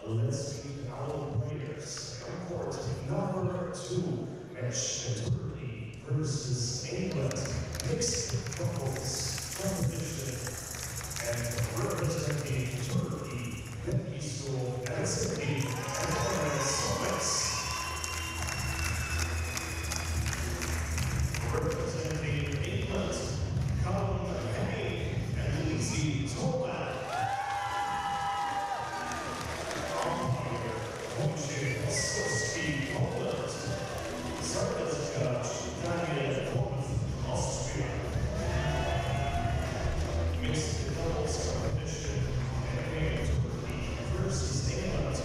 Let's meet our players. Court number 2, match Turkey versus England. Mixed doubles competition. And representing Turkey, Becky School, Helsinki, and Summits. Representing England, Colin Hay and Lizzie Tolan. Poland, service judge Daniel Wolf, Austria. Mixed doubles competition, Turkey versus England,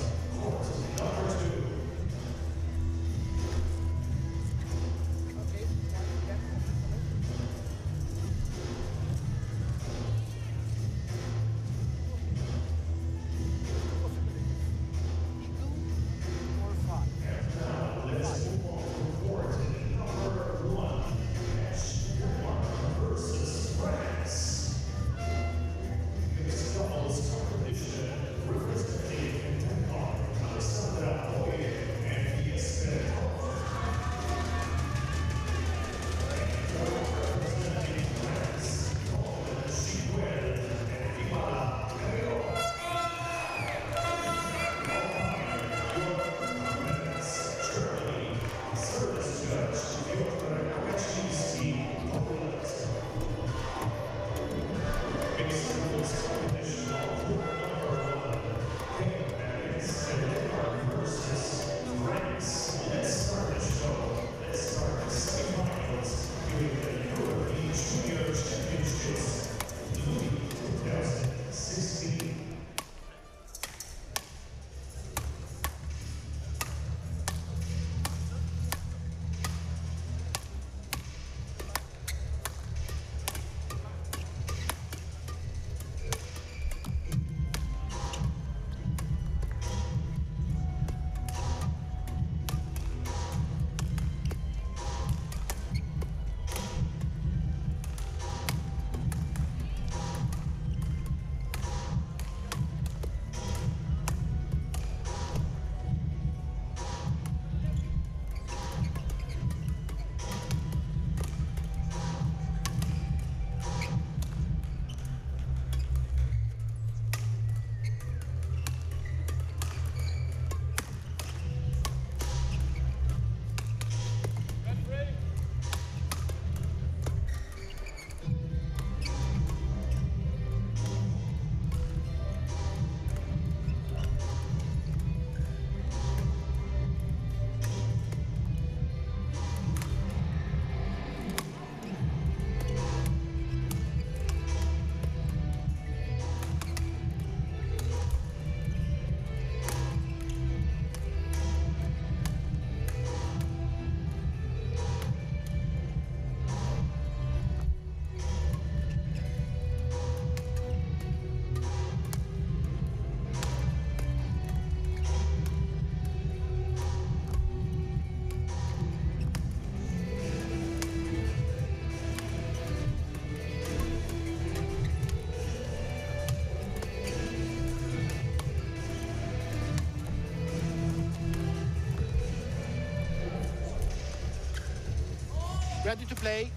Ready to play.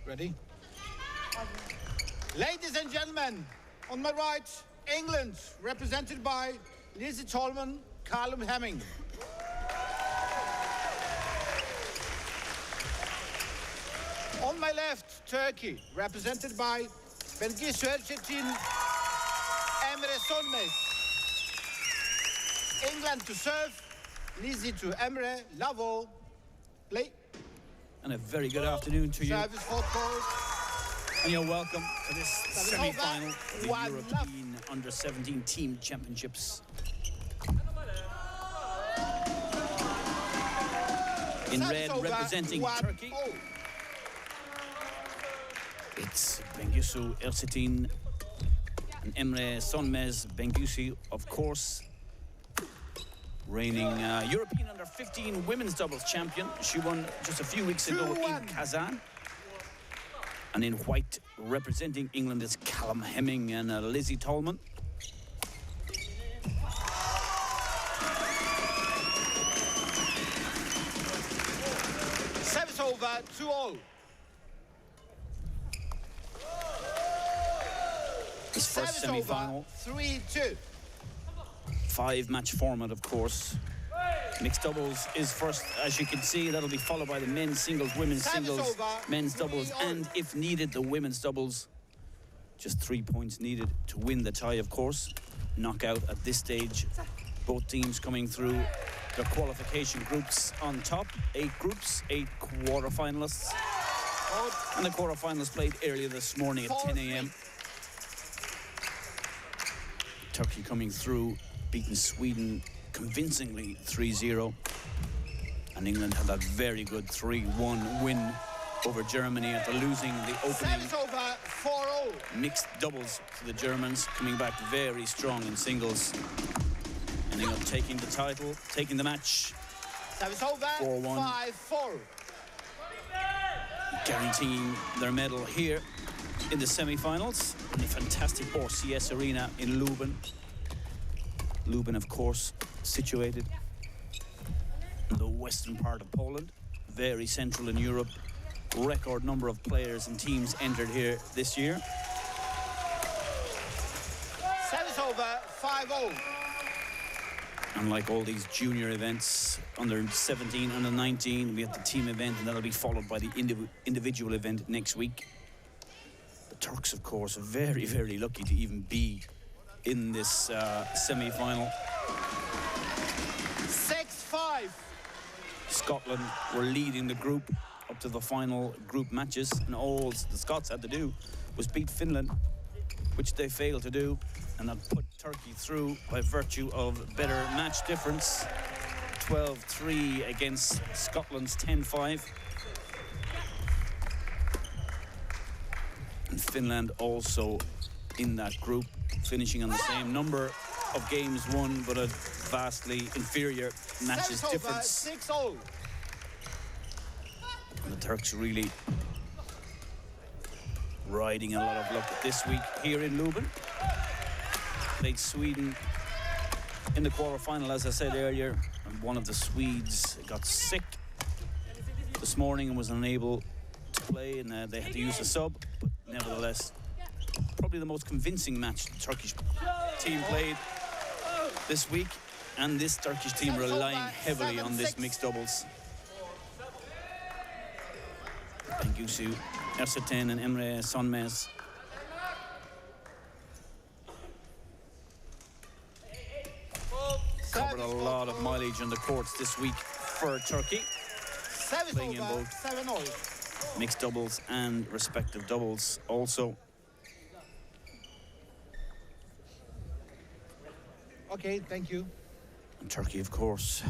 Ready? Ladies and gentlemen, on my right, England, represented by Lizzie Tolman, Callum Hemming. On my left, Turkey, represented by Bengisu Erçetin, Emre Sonmez. England to serve, Lizzie to Emre, Lavo, play. And a very good afternoon to you. Service for court. And you're welcome to this semi-final of the European Under-17 Team Championships. In red, representing Turkey, it's Bengisu Erçetin and Emre Sonmez. Bengisu, of course, reigning European Under-15 women's doubles champion. She won just a few weeks ago in Kazan. And in white, representing England, is Callum Hemming and Lizzie Tolman. Service over, 2-all. This first semi-final. 3-2. 5-match format, of course. Mixed doubles is first, as you can see. That'll be followed by the men's singles, women's singles, men's doubles, and if needed, the women's doubles. Just 3 points needed to win the tie, of course. Knockout at this stage. Both teams coming through their qualification groups on top. 8 groups, 8 quarterfinalists. And the quarterfinalists played earlier this morning at 10 a.m. Turkey coming through, beating Sweden convincingly 3-0. And England had that very good 3-1 win over Germany after losing the opening over, 4-0. mixed doubles to the Germans, coming back very strong in singles. And England taking the title, taking the match. Service over, 4-1. 5-4. Guaranteeing their medal here in the semi-finals in the fantastic RCS Arena in Lubin. Lubin, of course, situated in the western part of Poland, very central in Europe. Record number of players and teams entered here this year. Service over, 5-0. And like all these junior events, under 17, under 19, we have the team event, and that'll be followed by the individual event next week. The Turks, of course, are very, very lucky to even be in this semi-final. 6-5. Scotland were leading the group up to the final group matches, and all the Scots had to do was beat Finland, which they failed to do, and that put Turkey through by virtue of better match difference. 12-3 against Scotland's 10-5. And Finland also in that group, finishing on the same number of games won, but a vastly inferior matches difference. 6-0. And the Turks really riding a lot of luck this week here in Lubin. Played Sweden in the quarterfinal, as I said earlier, and one of the Swedes got sick this morning and was unable to play, and they had to use a sub, but nevertheless, probably the most convincing match the Turkish team played this week, and this Turkish team relying heavily on this mixed doubles. Bengisu Ersetin and Emre Sonmez. Covered a lot of mileage on the courts this week for Turkey, playing in both 7-0. mixed doubles and respective doubles also. Okay, thank you. And Turkey, of course,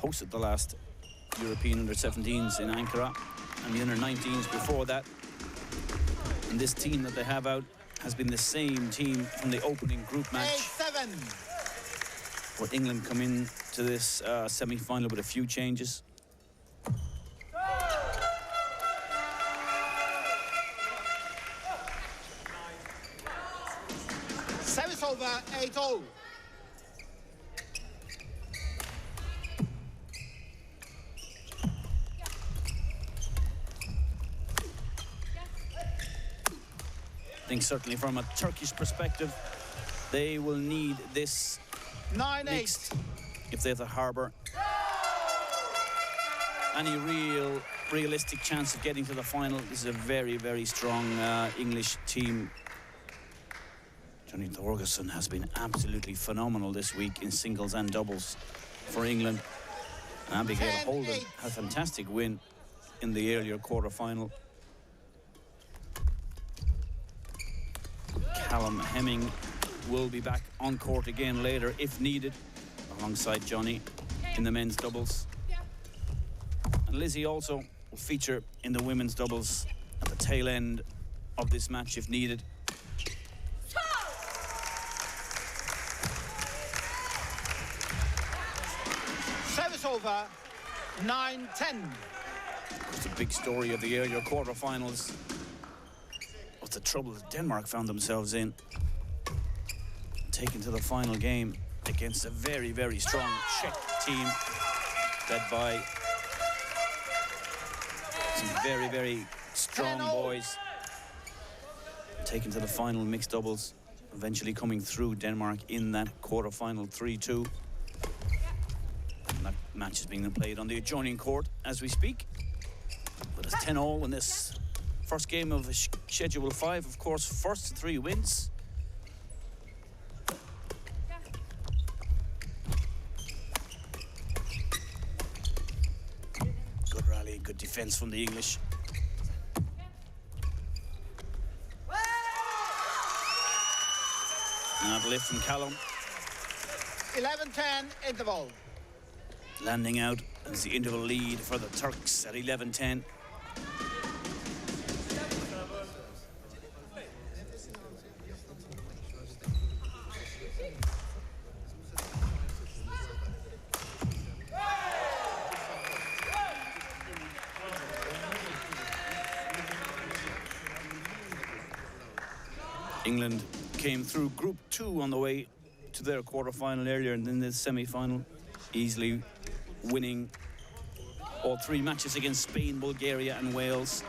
hosted the last European under-17s in Ankara and the under-19s before that. And this team that they have out has been the same team from the opening group match. 8-7. Where England come in to this semi-final with a few changes. Service over, 8-0. I think certainly from a Turkish perspective, they will need this 9-8. if they have to harbour any realistic chance of getting to the final. This is a very, very strong English team. Johnny Thorgerson has been absolutely phenomenal this week in singles and doubles for England. And Abigail Holden had a fantastic win in the earlier quarter-final. Callum Hemming will be back on court again later if needed, alongside Johnny in the men's doubles. And Lizzie also will feature in the women's doubles at the tail end of this match if needed. Service over, 9-10. It's a big story of the earlier quarterfinals. What's the trouble that Denmark found themselves in? Taken to the final game against a very, very strong Czech team led by some very, very strong boys. Taken to the final mixed doubles, eventually coming through Denmark in that quarterfinal 3-2. And that match is being played on the adjoining court as we speak. But it's 10-all in this first game of Schedule 5, of course, first 3 wins. Good rally, good defence from the English. Another lift from Callum. 11-10 interval. Landing out as the interval lead for the Turks at 11-10. England came through Group 2 on the way to their quarter-final earlier, and then the semi-final, easily winning all 3 matches against Spain, Bulgaria and Wales.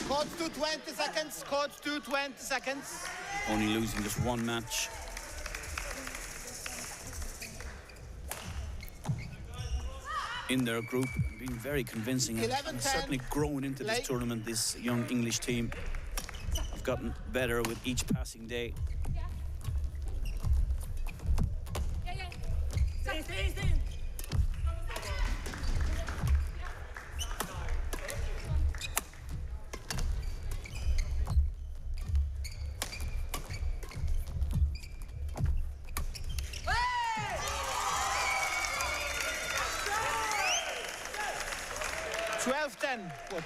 Coach to 20 seconds, coach to 20 seconds. Only losing just 1 match. In their group, being very convincing, and certainly grown into this tournament, this young English team. Gotten better with each passing day. Good.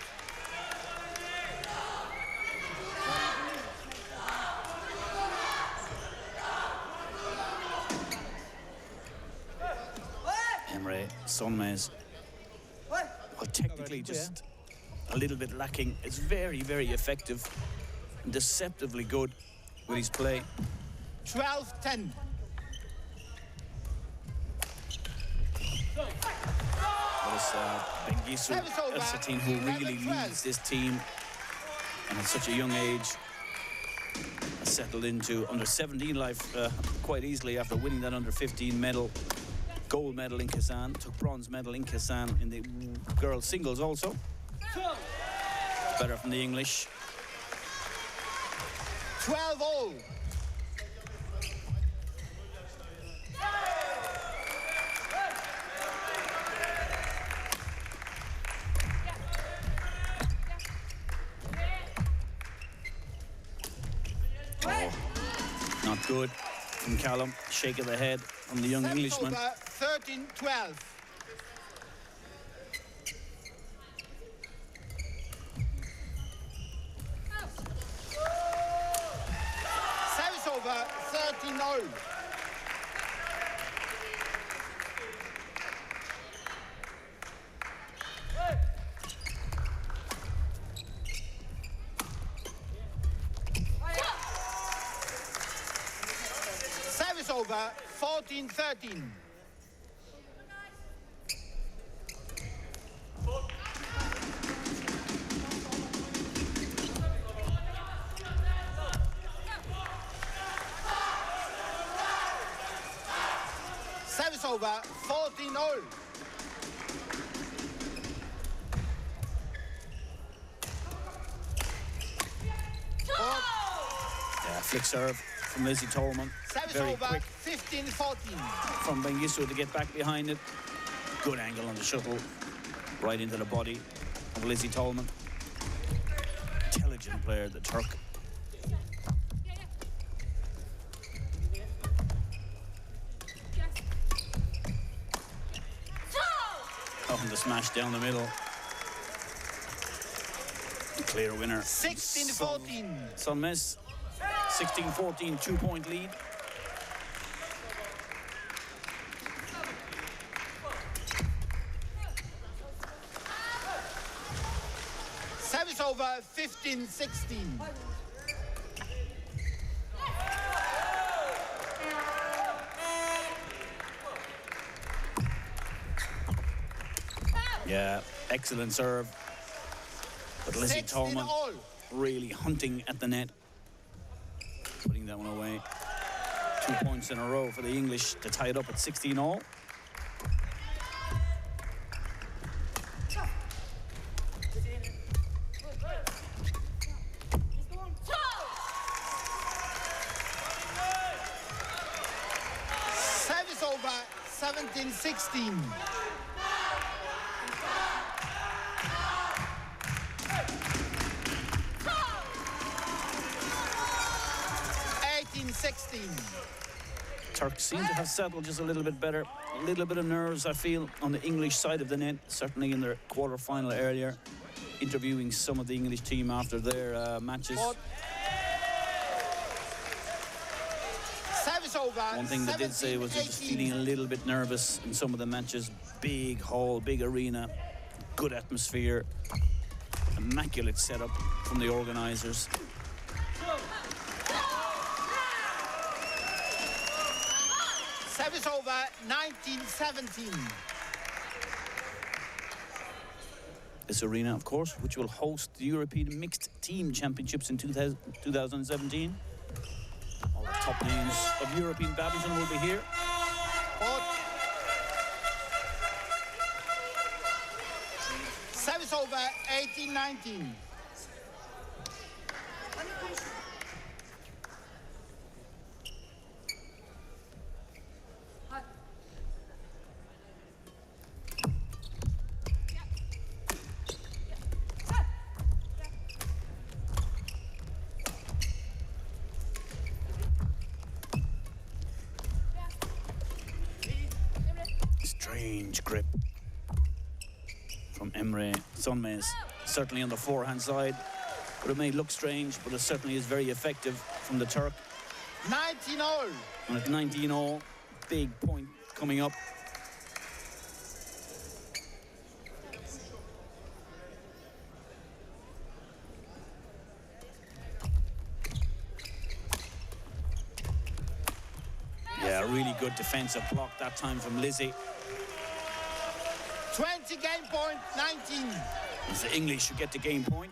Emre Sonmez, well, technically just a little bit lacking. It's very, very effective and deceptively good with his play. 12-10. But it's Bengisu Ersetin who really leads this team, and at such a young age has settled into under 17 life quite easily after winning that under 15 medal gold medal in Kazan, took bronze medal in Kazan in the girls singles also. Better from the English. 12-all. Not good from Callum. Shake of the head from the young Englishman. 13-12. Service over 13-0. Service over 14-13. Service over 14-0. Yeah, flick serve from Lizzie Tolman. Service Very over quick 15-14. from Bengisu to get back behind it. Good angle on the shuttle. Right into the body of Lizzie Tolman. Intelligent player, the Turk. Oh, and the smash down the middle. Clear winner. 16-14. Sun Miss. 16-14, 2-point lead. Service over 15-16. Yeah, excellent serve. But Lizzie Tolman really hunting at the net. Putting that one away. 2 points in a row for the English to tie it up at 16-all. Service over 17-16. Turks seem to have settled just a little bit better. A little bit of nerves, I feel, on the English side of the net, certainly in their quarter-final earlier. Interviewing some of the English team after their matches. Service over. One thing they did say was they're just feeling a little bit nervous in some of the matches. Big hall, big arena, good atmosphere, immaculate setup from the organisers. Service over 19-17. This arena, of course, which will host the European Mixed Team Championships in 2017. All the top names of European badminton will be here. Service over 18-19. Strange grip from Emre Sonmez, certainly on the forehand side, but it may look strange, but it certainly is very effective from the Turk. 19-all. And at 19-all, big point coming up. Yeah, really good defensive block that time from Lizzie. 20 game point, 19. As the English should get the game point.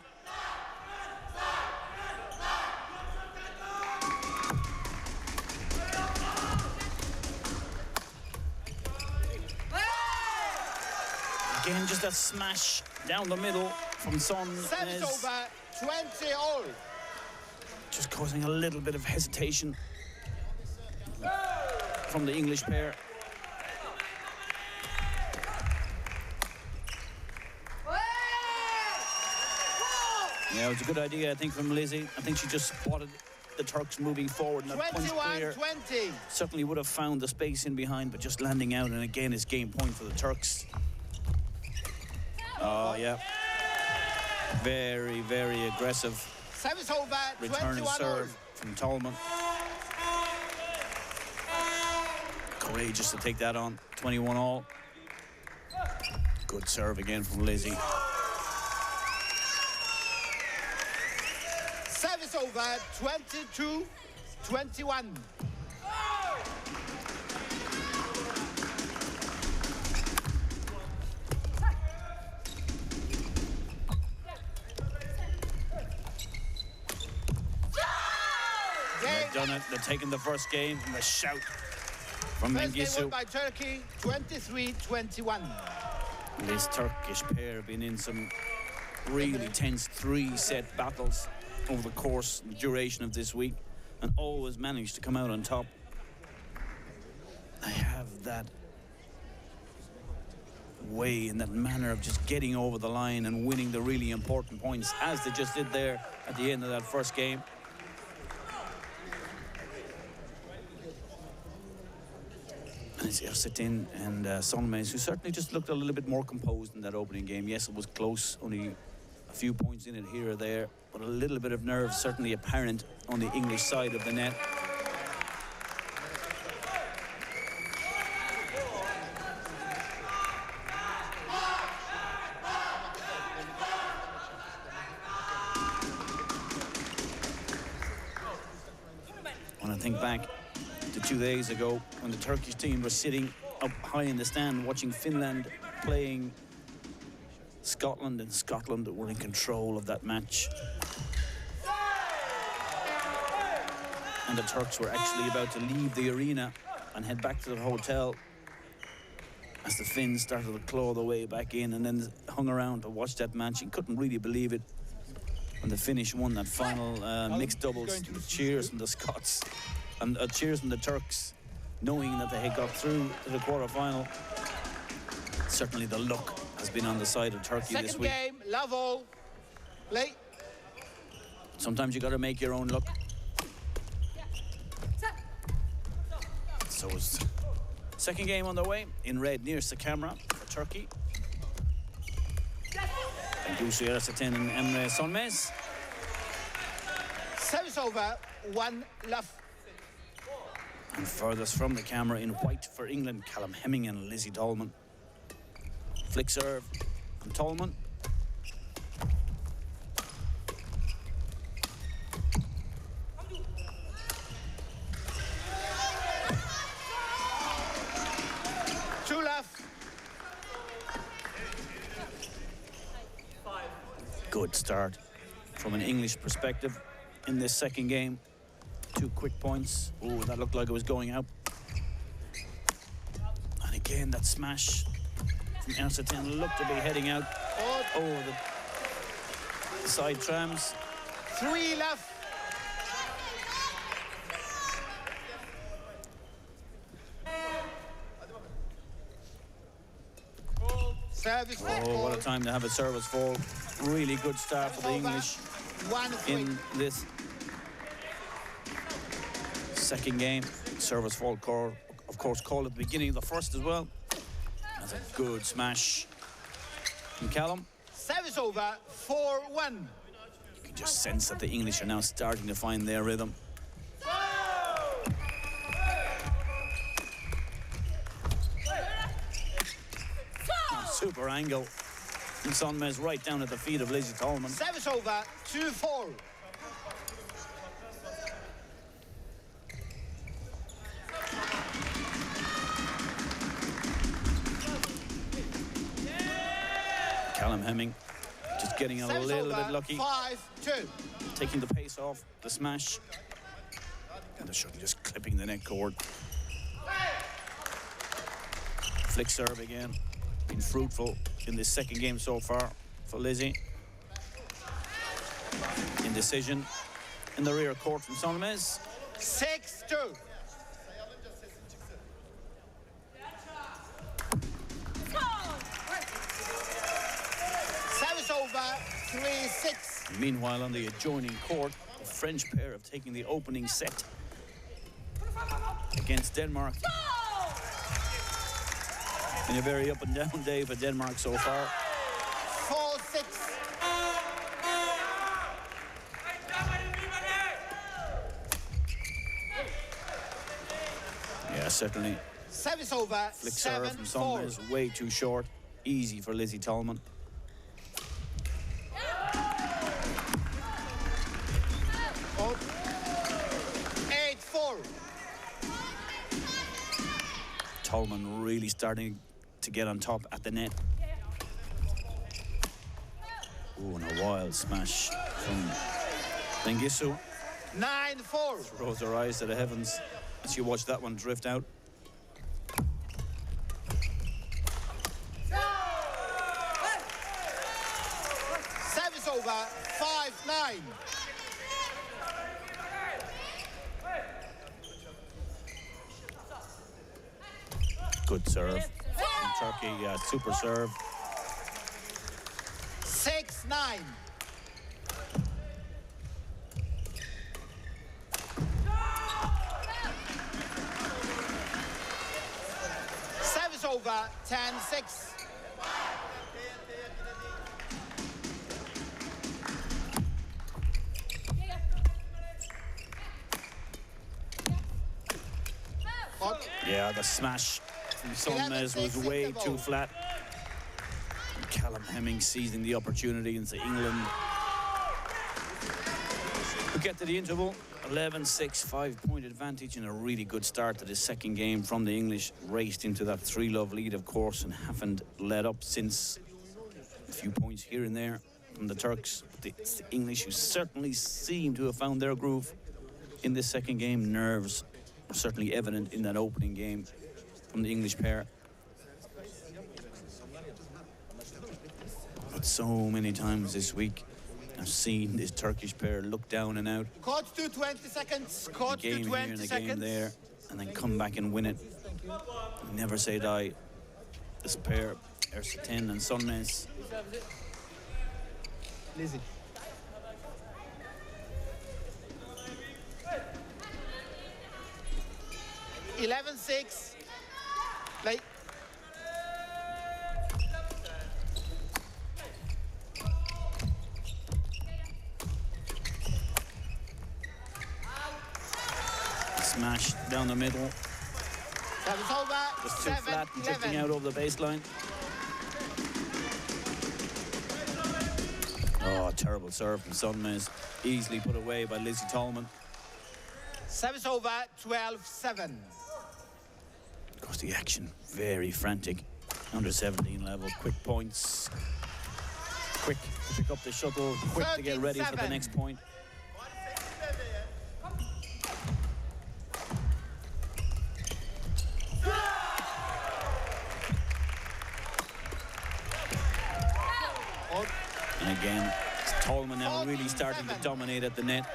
Again, just that smash down the middle from Son. Service over, 20 all. Just causing a little bit of hesitation from the English pair. Yeah, it was a good idea, I think, from Lizzie. I think she just spotted the Turks moving forward, and that punch clear 21-20. certainly would have found the space in behind, but just landing out, and again, it's game point for the Turks. Oh, yeah. Very, very aggressive Service over, return of 21 all. serve from Tolman. Courageous to take that on, 21 all. Good serve again from Lizzie. Service over, 22-21. They've done it. They're taking the first game from the shout from First game won Mengistu. by Turkey, 23-21. This Turkish pair have been in some really tense three-set battles over the course and duration of this week, and always managed to come out on top. They have that way and that manner of just getting over the line and winning the really important points, as they just did there at the end of that first game. And it's Ersetin and Sonmez, who certainly just looked a little bit more composed in that opening game. Yes, it was close, only a few points in it here or there, but a little bit of nerve certainly apparent on the English side of the net. When I think back to 2 days ago, when the Turkish team was sitting up high in the stand watching Finland playing Scotland, and Scotland were in control of that match. And the Turks were actually about to leave the arena and head back to the hotel as the Finns started to claw their way back in, and then hung around to watch that match and couldn't really believe it when the Finnish won that final mixed doubles. Cheers from the Scots and cheers from the Turks, knowing that they had got through to the quarter-final. Certainly the luck has been on the side of Turkey this week. Second game, love all. Play. Sometimes you got to make your own luck. So it's second game on the way in red nearest the camera for Turkey. And Gussi Ersetin and Emre Sonmez. Service over, 1 love. And furthest from the camera in white for England, Callum Hemming and Lizzie Tolman. Flick serve from Tolman. Two left. Good start from an English perspective in this second game. 2 quick points. Oh, that looked like it was going out. And again, that smash from Ersetin looked to be heading out over the side trams. 3 left. Service Oh, what a time to have a service fall. Really good start for the English 1-3. in this second game. Service fall call, of course, called at the beginning of the first as well. That's a good smash from Callum. Service over, 4-1. You can just sense that the English are now starting to find their rhythm. Super angle. And Sonmez right down at the feet of Lizzie Tolman. Service over, 2-4. Callum Hemming just getting a Service little over, bit lucky. 5-2. Taking the pace off the smash. And the shuttle just clipping the net cord. Flick serve again. been fruitful in this second game so far for Lizzie. Indecision in the rear court from Solomez. 6-2. Service over, 3-6. Meanwhile, on the adjoining court, the French pair have taken the opening set against Denmark. And a very up and down day for Denmark so far. 4-6. Yeah, certainly. Service over, Flick serve from 7-4. Solomez, way too short. Easy for Lizzie Tolman. Oh. 8-4. Tolman really starting to get on top at the net. Oh, and a wild smash from Bengisu. 9-4. Throws her eyes to the heavens as you watch that one drift out. Service over, 5-9. Good serve from Turkey, yeah, super serve. 6-9. Service over, 10-6. Yeah, the smash from Solomez was way too flat. Callum Hemming seizing the opportunity into England. We get to the interval, 11-6, 5-point advantage, and a really good start to the second game from the English. Raced into that 3-love lead, of course, and haven't let up since. A few points here and there from the Turks. It's the English who certainly seem to have found their groove in this second game. Nerves were certainly evident in that opening game from the English pair. But so many times this week, I've seen this Turkish pair look down and out. Caught to 20 seconds. Caught A game to 20 here and a seconds. game there, and then come back and win it. Never say die. This pair, Ersatin and Solomez. Lizzie. $11-6. Like. Smash down the middle. That was over. Just too flat and drifting out over the baseline. Oh, terrible serve from Solomez. Easily put away by Lizzie Tolman. Service over, 12-7. Of course, the action, very frantic. Under 17 level, quick points. Quick to pick up the shuttle, quick to get ready for the 13-7. next point. And again, it's Tolman now really starting to dominate at the net.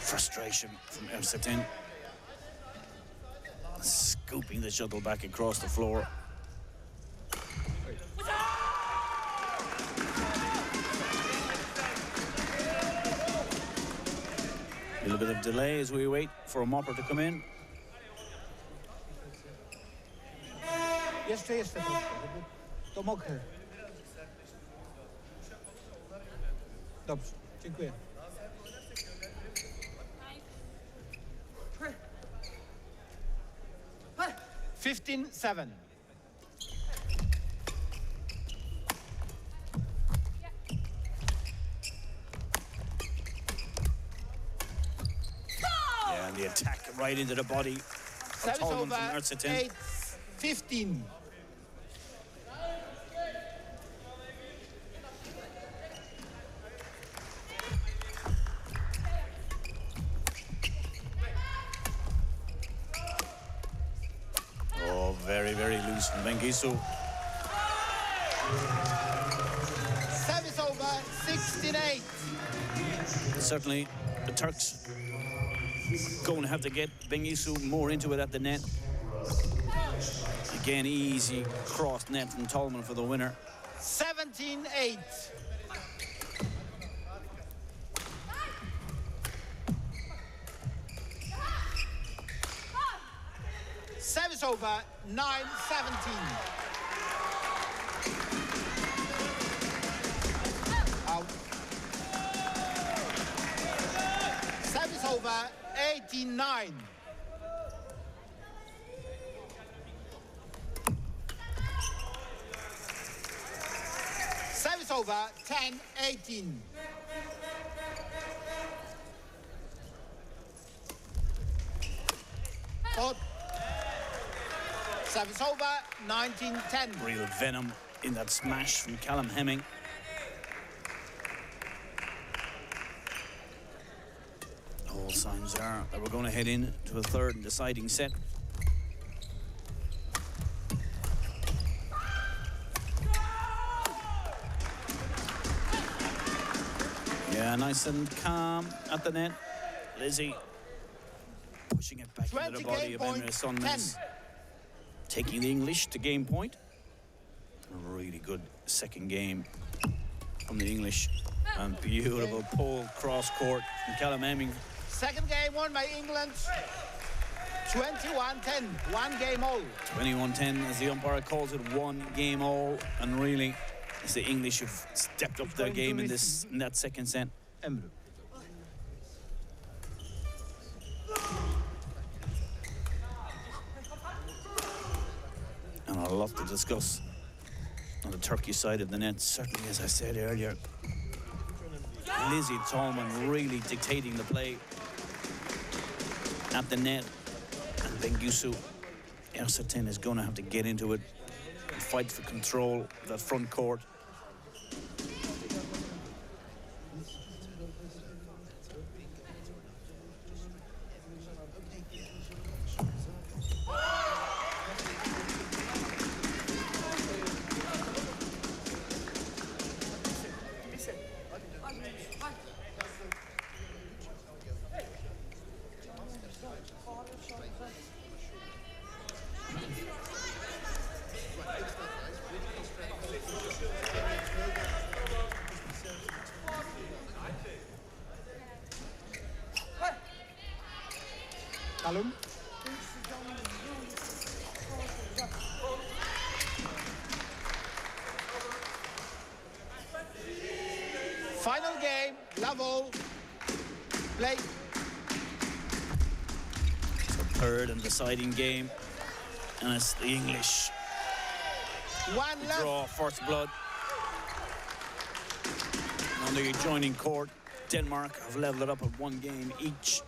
Frustration from Ersatin. Scooping the shuttle back across the floor. A little bit of delay as we wait for a mopper to come in. Jeszcze troszkę, żeby to mokre. Dobrze, dziękuję. $15-7. And the attack right into the body of Service Tolman over, from Ercetin. 8-15. Oh, very, very loose from Bengisu. Service over, 16-8. Certainly, the Turks going to have to get Bengisu more into it at the net. Again, easy cross net from Tolman for the winner. 17-8. Service over, 9-17. Out. Service over, 18-9. Service over, 10-18. Out. Service over, 19-10. Real venom in that smash from Callum Hemming. All signs are that we're going to head in to a third and deciding set. Yeah, nice and calm at the net. Lizzie pushing it back into the body of Emre Sonmez. Taking the English to game point. A really good second game from the English. And beautiful pull cross court from Callum Hemming. Second game won by England. 21-10, one game all. 21-10 as the umpire calls it, one game all. And really, as the English have stepped up their game in that second set. Emre. And a lot to discuss on the Turkey side of the net. Certainly, as I said earlier, Lizzie Tolman really dictating the play at the net. And Bengisu Ercetin is going to have to get into it and fight for control of that front court. Callum. Final game, level, play. It's the third and deciding game. And it's the English One left. draw first blood. On the adjoining court, Denmark have leveled it up at one game each.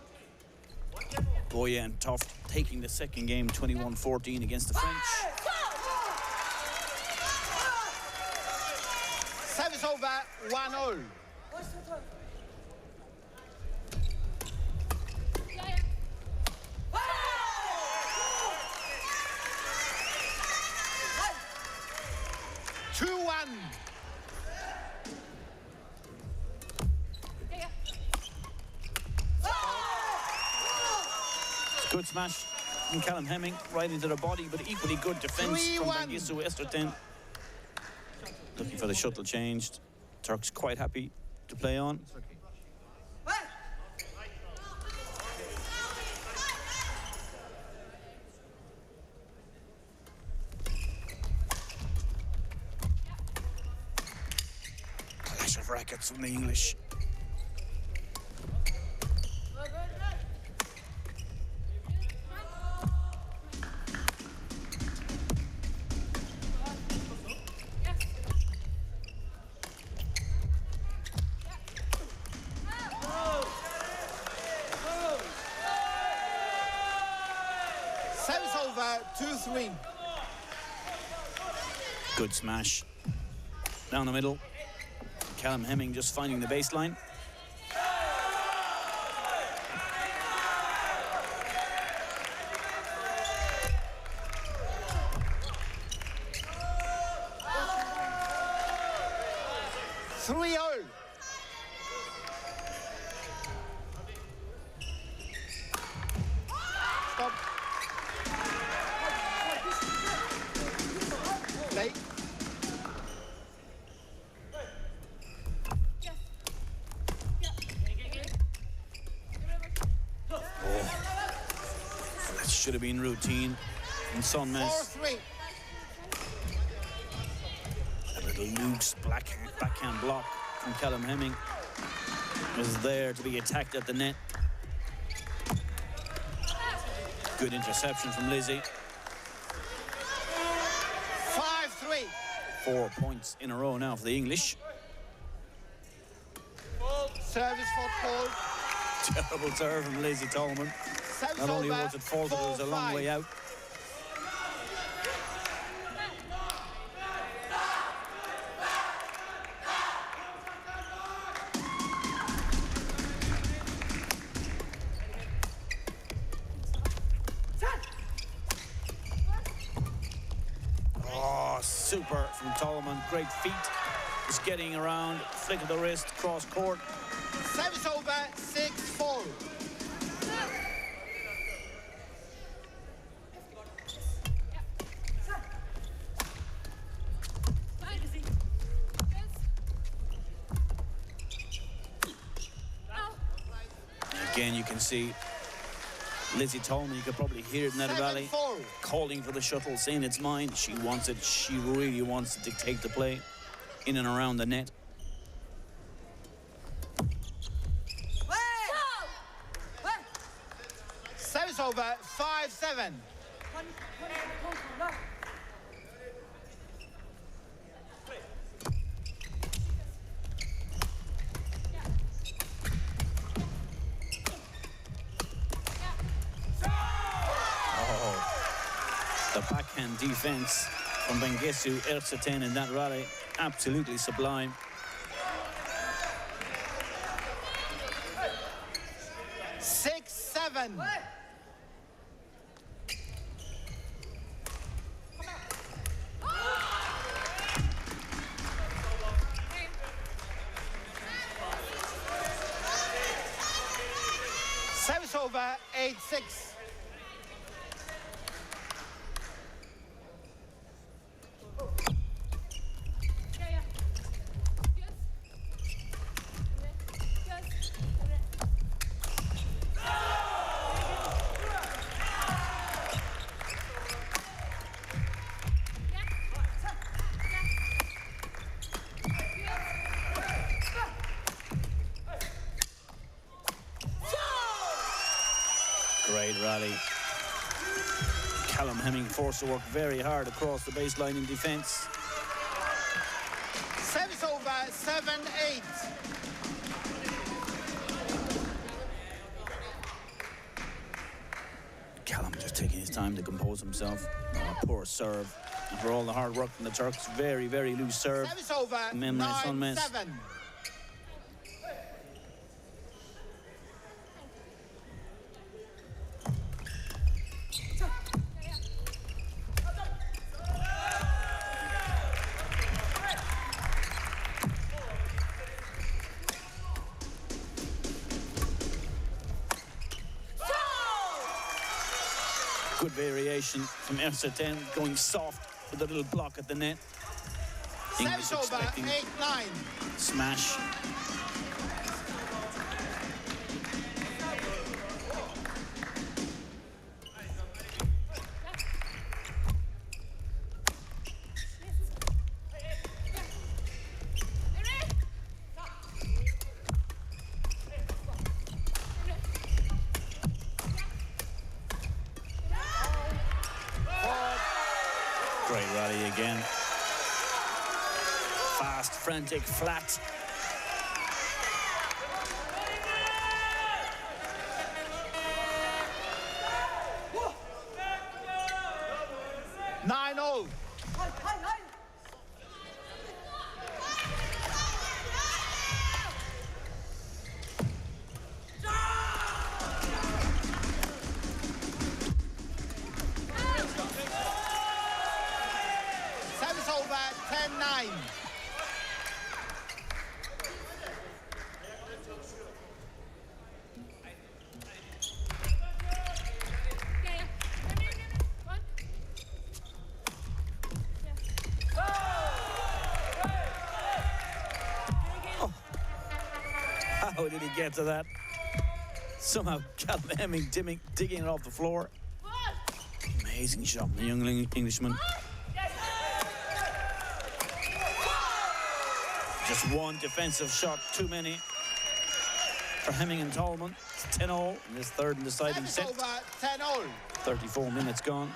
Goya and Toft taking the second game 21-14 against the French. Service over, 1-0. 2-1. Good smash from Callum Hemming right into the body, but equally good defense from 3-1. Bengisu Ercetin. Looking for the shuttle changed. Turks quite happy to play on. Clash of rackets from the English. 2-3. Good smash. Down the middle. Callum Hemming just finding the baseline. Stop. Play. That should have been routine. And Son Mess. 4-3. A little loose backhand block from Callum Hemming was there to be attacked at the net. Good interception from Lizzie. 5-3. 4 points in a row now for the English. Service football. Terrible serve from Lizzie Tolman. Service Not only over. was it faulted, it was a long 4-5. way out. Oh, super from Tolman. Great feet. Just getting around, flick of the wrist, cross court. Service over. 6-4. Again, you can see Lizzie Tolman, you could probably hear it in that rally, 7-4. calling for the shuttle, saying it's mine. She wants it. She really wants to dictate the play in and around the net. Service over. 5-7. The backhand defense from Bengesu Ersaten in that rally, absolutely sublime. Six, 7. Service over. 8-6. Great rally. Callum Hemming forced to work very hard across the baseline in defence. Service over. 7-8. Callum just taking his time to compose himself. Oh, poor serve. And for all the hard work from the Turks, very, very loose serve. Service over. Memory Son Mess. 9-7. Good variation from Ersaten, going soft with a little block at the net. English Service over. expecting 8-9. smash. Great rally again. Fast, frantic, flat. How did he get to that? Somehow Callum Hemming digging it off the floor. Amazing shot, the young Englishman. Just one defensive shot too many for Hemming and Tolman. It's 10-0 in this third and deciding set. Over 10-0. 34 minutes gone.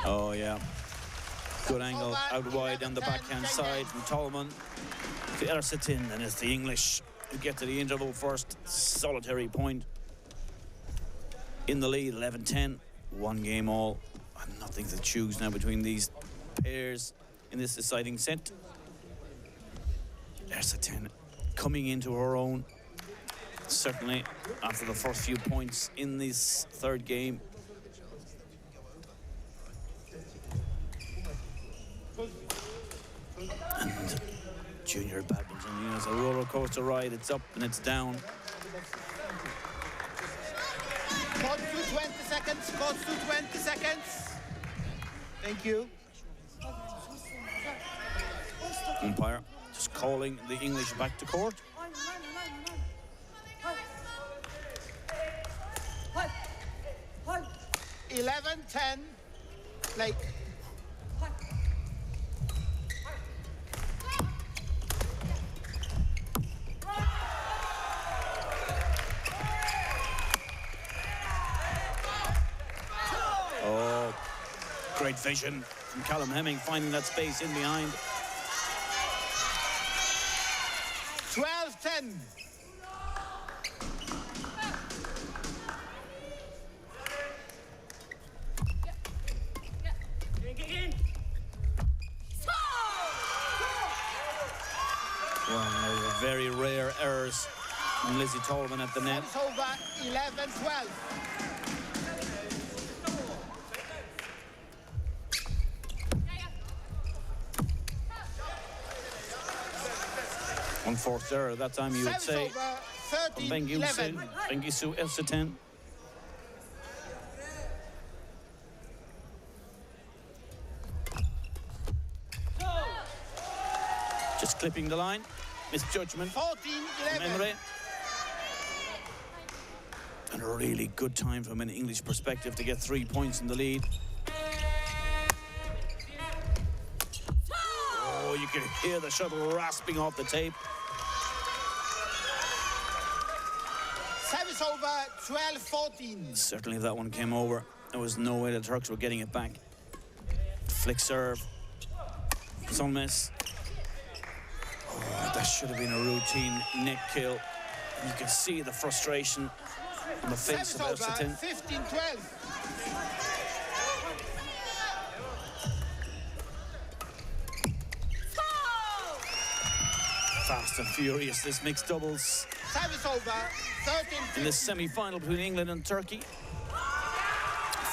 Oh, yeah. Good angle out wide on the backhand side from Tolman to Ersetin, and it's the English who get to the interval first. Solitary point in the lead, 11-10. One game all. And nothing to choose now between these pairs in this deciding set. Ersetin coming into her own, certainly after the first few points in this third game. And junior badminton, you know, it's a roller coaster ride. It's up and it's down. Got to 20 seconds. Got to 20 seconds. Thank you. Umpire just calling the English back to court. 11-10. Lake. Oh, great vision from Callum Hemming, finding that space in behind. 12-10. Well, very rare errors from Lizzie Tolman at the net. It's over 11-12. One forced error that time, you would say. Over 13-11. Bengisu Ersetin. Just clipping the line. Misjudgment. 14-11. And a really good time from an English perspective to get 3 points in the lead. Oh, you can hear the shuttle rasping off the tape. Service over 12-14. Certainly if that one came over, there was no way the Turks were getting it back. Flick serve. Some miss. Oh, that should have been a routine net kill. You can see the frustration on the face of Ersetin. 15-12. Fast and furious, this mixed doubles. Service over 13-15. In this semi-final between England and Turkey.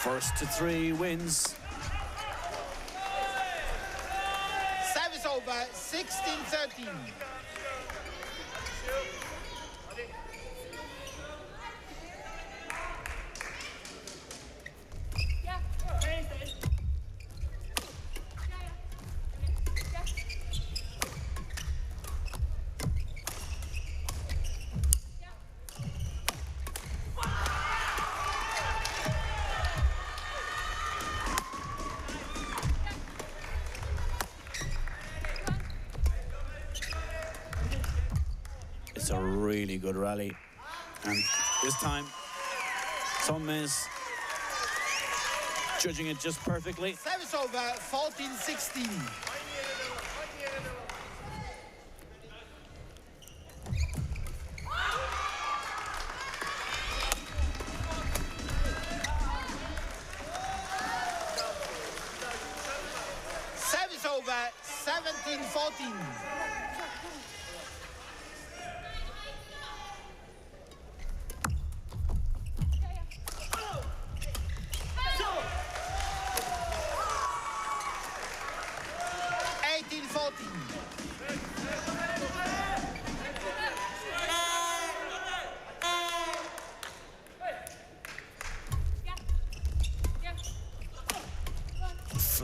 First to 3 wins. Service over 16-13. It's a really good rally. And this time, Sonmez judging it just perfectly. Service over 14-16. Service over 17-14.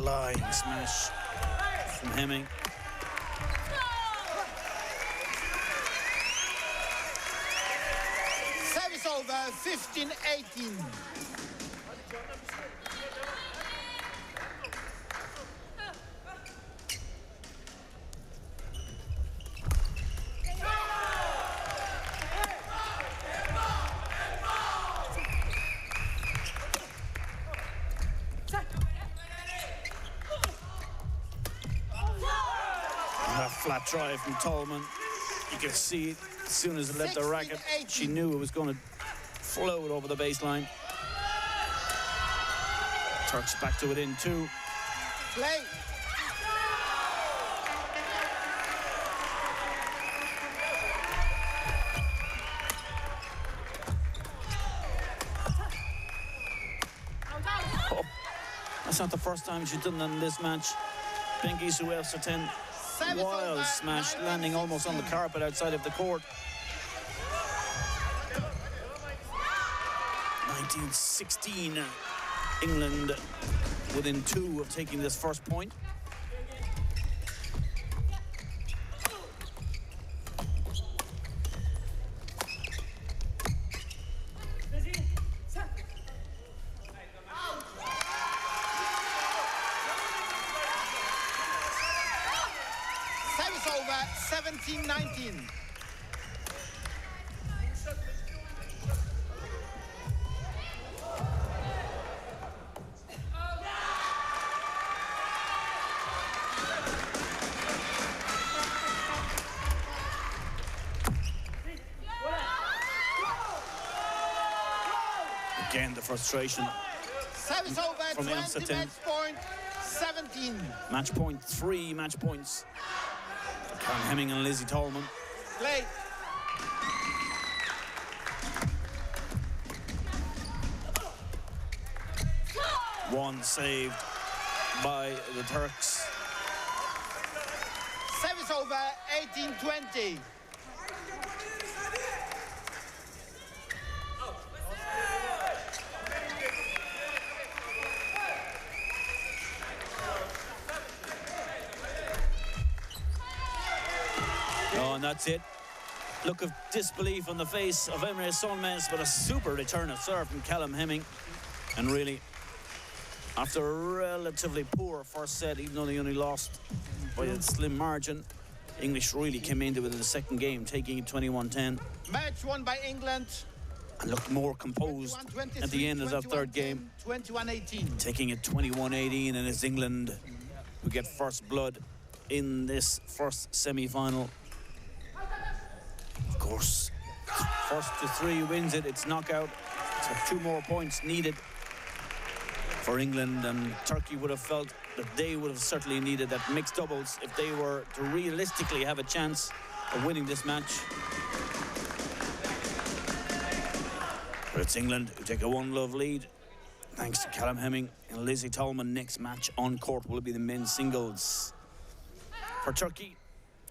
flying smash from Hemming. Service over, 15-18. That flat drive from Tolman. You could see as soon as it left the racket, she knew it was going to float over the baseline. Turks back to within 2. Play. Oh, that's not the first time she's done that in this match. Bengi Suelserten, wild smash, landing almost on the carpet outside of the court. 1916, England within 2 of taking this first point. Service over, 17-19. Again, the frustration. Service over, From 20 Amsterdam. match point, 17. Match point, 3 match points. Karen Hemming and Lizzie Tolman. Play. One saved by the Turks. Service over, 18-20. Oh, and that's it. Look of disbelief on the face of Emre Solmez, but a super return of serve from Callum Hemming. And really, after a relatively poor first set, even though they only lost by a slim margin, English really came into it in the second game, taking it 21-10. Match won by England. And looked more composed 21-23, at the end of that third game. 21-18. Taking it 21-18, and it's England who get first blood in this first semi-final. Of course, first to 3 wins it, it's knockout. So 2 more points needed for England, and Turkey would have felt that they would have certainly needed that mixed doubles if they were to realistically have a chance of winning this match. But it's England who take a 1-love lead, thanks to Callum Hemming and Lizzie Tolman. Next match on court will be the men's singles. For Turkey,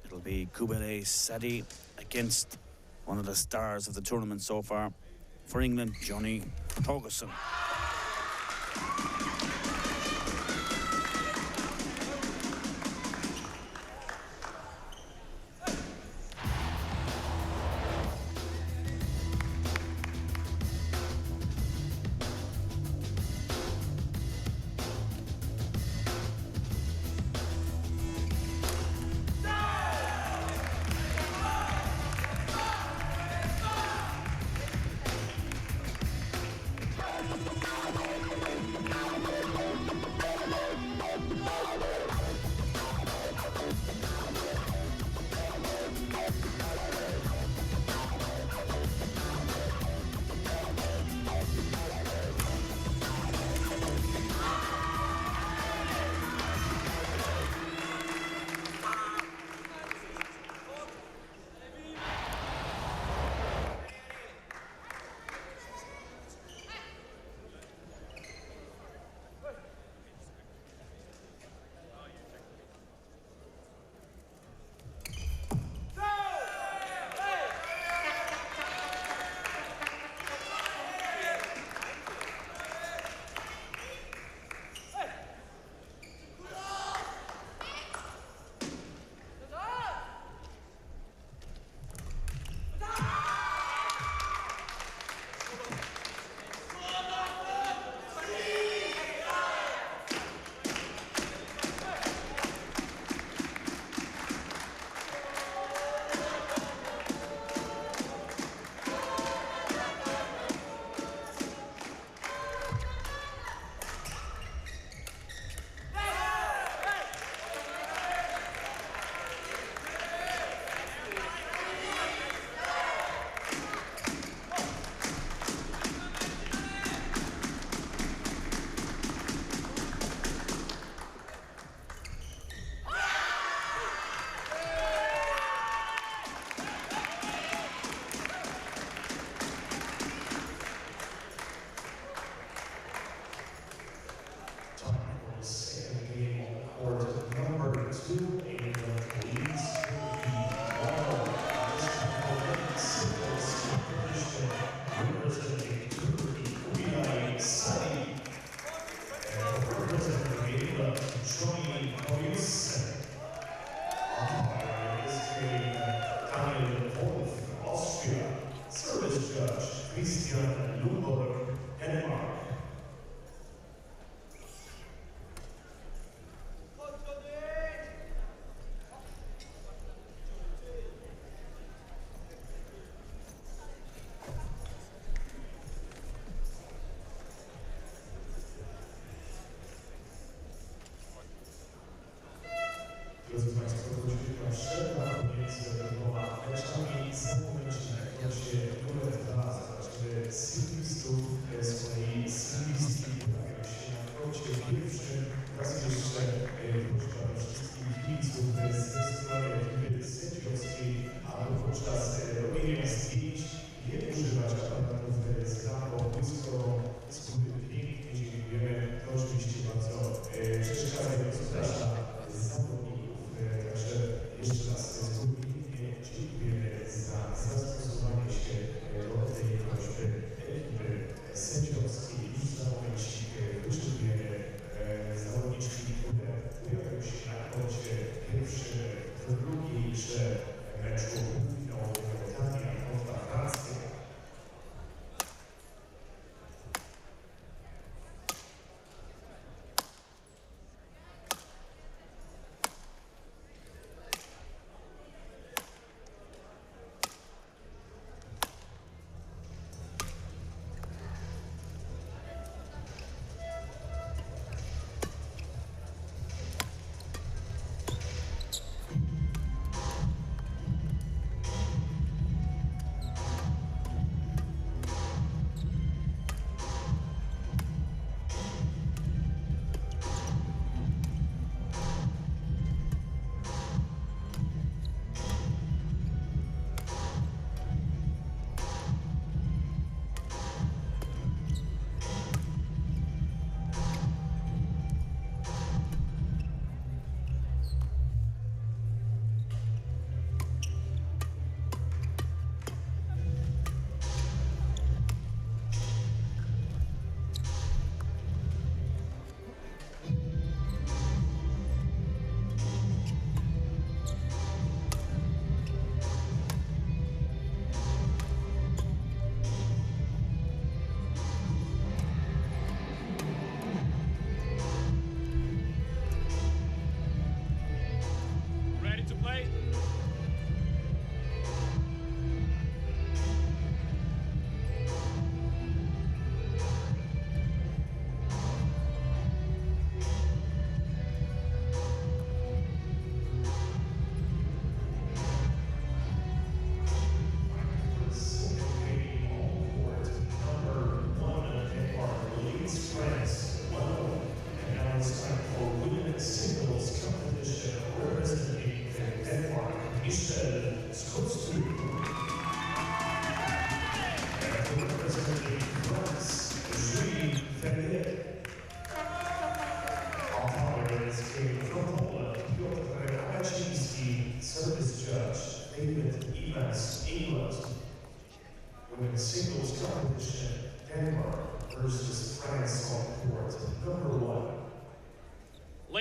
it'll be Kubele Sadi against one of the stars of the tournament so far. For England, Johnny Torgerson.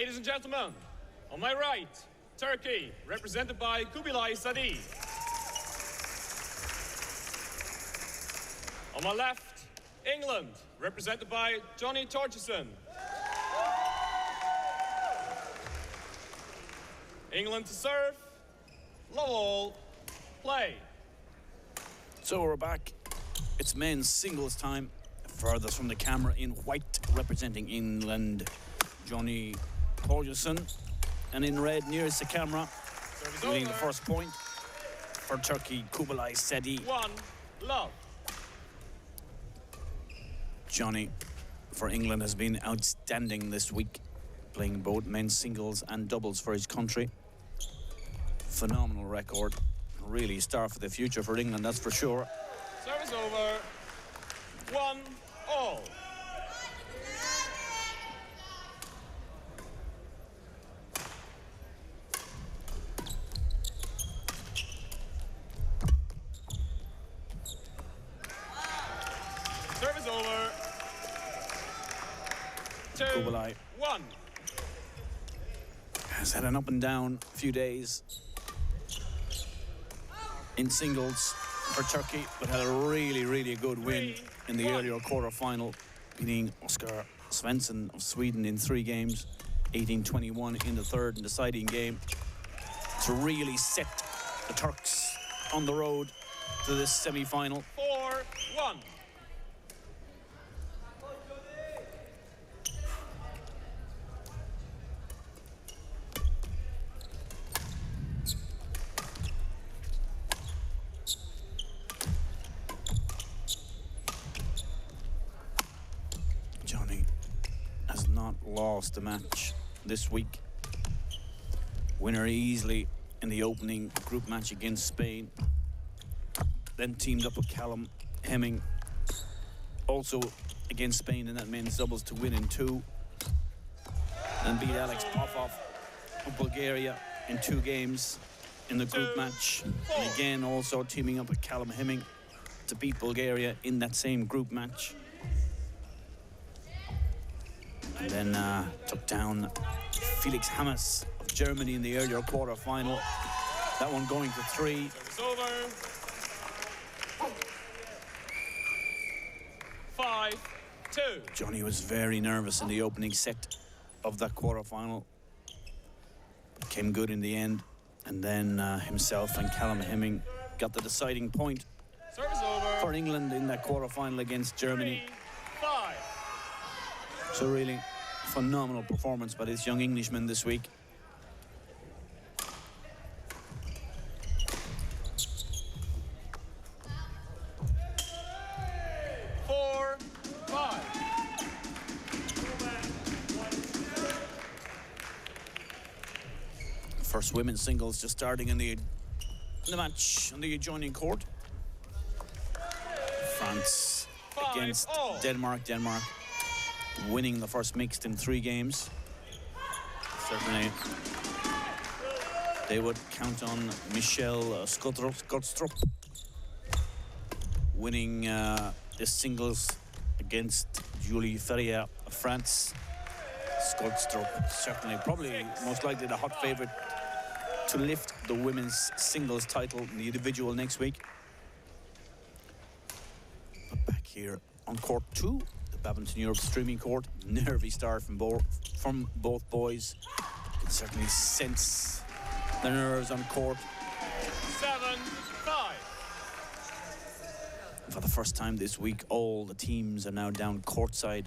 Ladies and gentlemen, on my right, Turkey, represented by Kubilay Sadi. On my left, England, represented by Johnny Torgerson. England to serve, love all, play. So we're back. It's men's singles time. Furthest from the camera in white, representing England, Johnny Torgerson. And in red, nearest the camera, winning the first point for Turkey, Kubilay Sedi. 1 love. Johnny, for England, has been outstanding this week, playing both men's singles and doubles for his country. Phenomenal record. Really a star for the future for England, that's for sure. Service over. 1 all. Service over. 2 Kubilay 1. has had an up and down few days in singles for Turkey, but had a really good win in the earlier quarter-final, beating Oskar Svensson of Sweden in 3 games, 18-21 in the third and deciding game, to really set the Turks on the road to this semi-final. 4-1. Johnny has not lost a match this week. Winner easily in the opening group match against Spain. Then teamed up with Callum Hemming, also against Spain in that men's doubles, to win in 2. Then beat Alex Popov of Bulgaria in 2 games in the group match. And again also teaming up with Callum Hemming to beat Bulgaria in that same group match. And then took down Felix Hammes of Germany in the earlier quarter-final. That one going to 3. Service over. 5-2. Johnny was very nervous in the opening set of that quarter-final. Came good in the end. And then himself and Callum Hemming got the deciding point Service over. for England in that quarter-final against Germany. 3-5. So really phenomenal performance by this young Englishman this week. First women's singles just starting in the match on the adjoining court. France against Denmark. Denmark winning the first mixed in 3 games. Certainly they would count on Michelle Skotstrup winning this singles against Julie Ferrier of France. Skotstrup certainly probably most likely the hot favorite to lift the women's singles title in the individual next week. But back here on court 2, the Badminton Europe streaming court, nervy start from both boys. You can certainly sense the nerves on court. 7-5. For the first time this week, all the teams are now down courtside.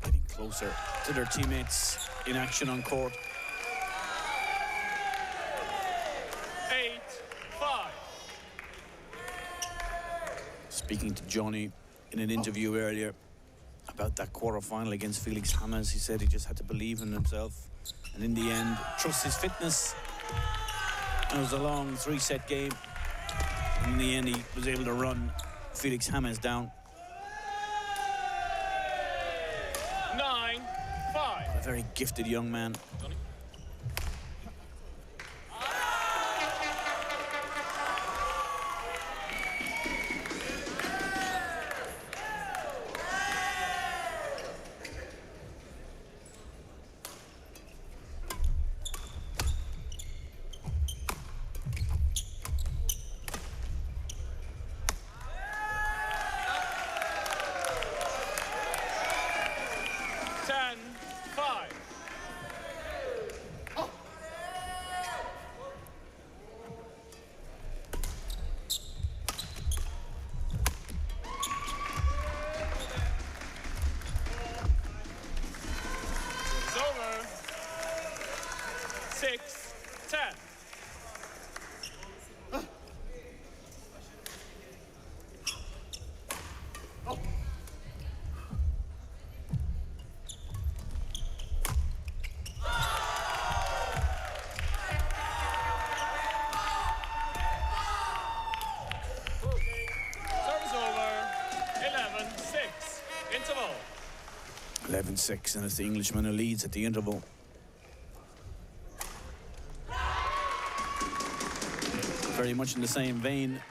Getting closer to their teammates in action on court. 8-5. Speaking to Johnny in an interview earlier about that quarter-final against Felix Hammes, he said he just had to believe in himself and in the end trust his fitness. And it was a long 3-set game. In the end, he was able to run Felix Hammes down. 9-5. A very gifted young man. Johnny. 11-6, and it's the Englishman who leads at the interval. Very much in the same vein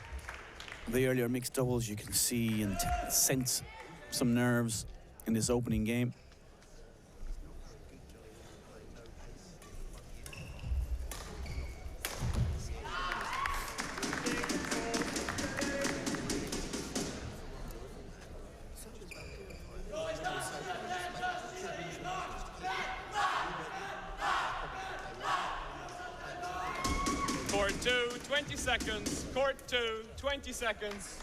of the earlier mixed doubles, you can see and sense some nerves in this opening game. Court 2, 20 seconds. Court 2, 20 seconds.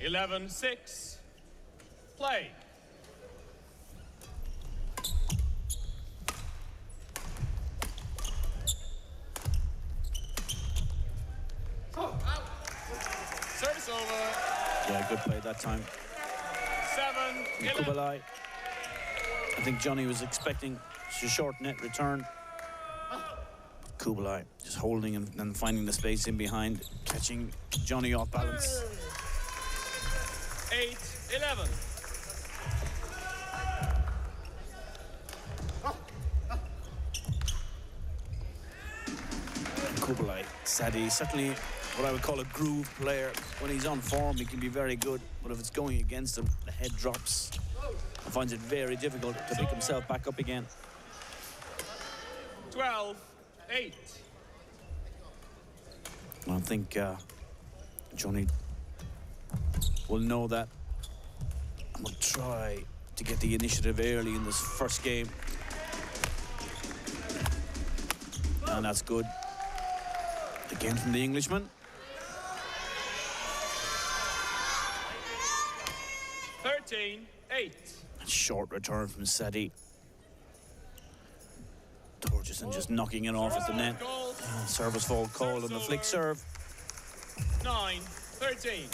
Eleven, 6. Play. Service over. Yeah, good play that time. 7, 11. Kubalai. I think Johnny was expecting a short net return. Kubalai just holding and finding the space in behind, catching Johnny off balance. 8, 11. Kubalai, Sadie, certainly what I would call a groove player. When he's on form, he can be very good, but if it's going against him, the head drops and finds it very difficult to pick himself back up again. 12, 8. I think Johnny will know that and will try to get the initiative early in this first game. And that's good. Again from the Englishman. 13, 8. Short return from Sadie. Torgerson just knocking it off at the net. Service fault called on the flick serve. 9, 13.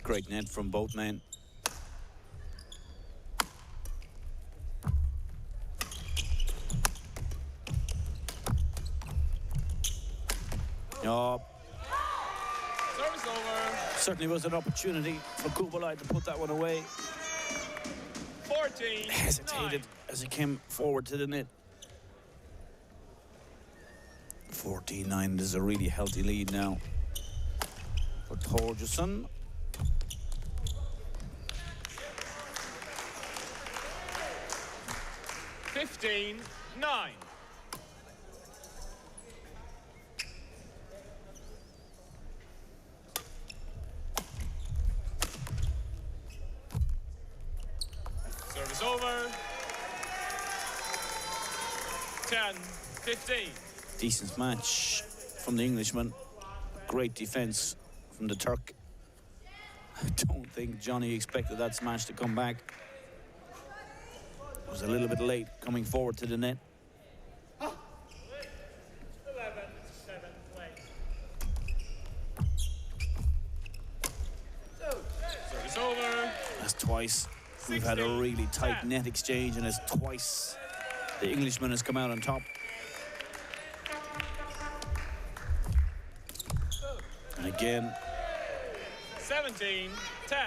Great net from both men. Oh, Service over. certainly was an opportunity for Kubalai to put that one away. 14, Hesitated 9. as he came forward to the net. 14-9, this is a really healthy lead now for Torgerson. 15, 9. Service over. 10, 15. Decent match from the Englishman. Great defense from the Turk. I don't think Johnny expected that smash to come back. Was a little bit late coming forward to the net. 11, 7, play. Service over. That's twice. We've had a really tight net exchange, and it's twice the Englishman has come out on top. And again, 17, 10.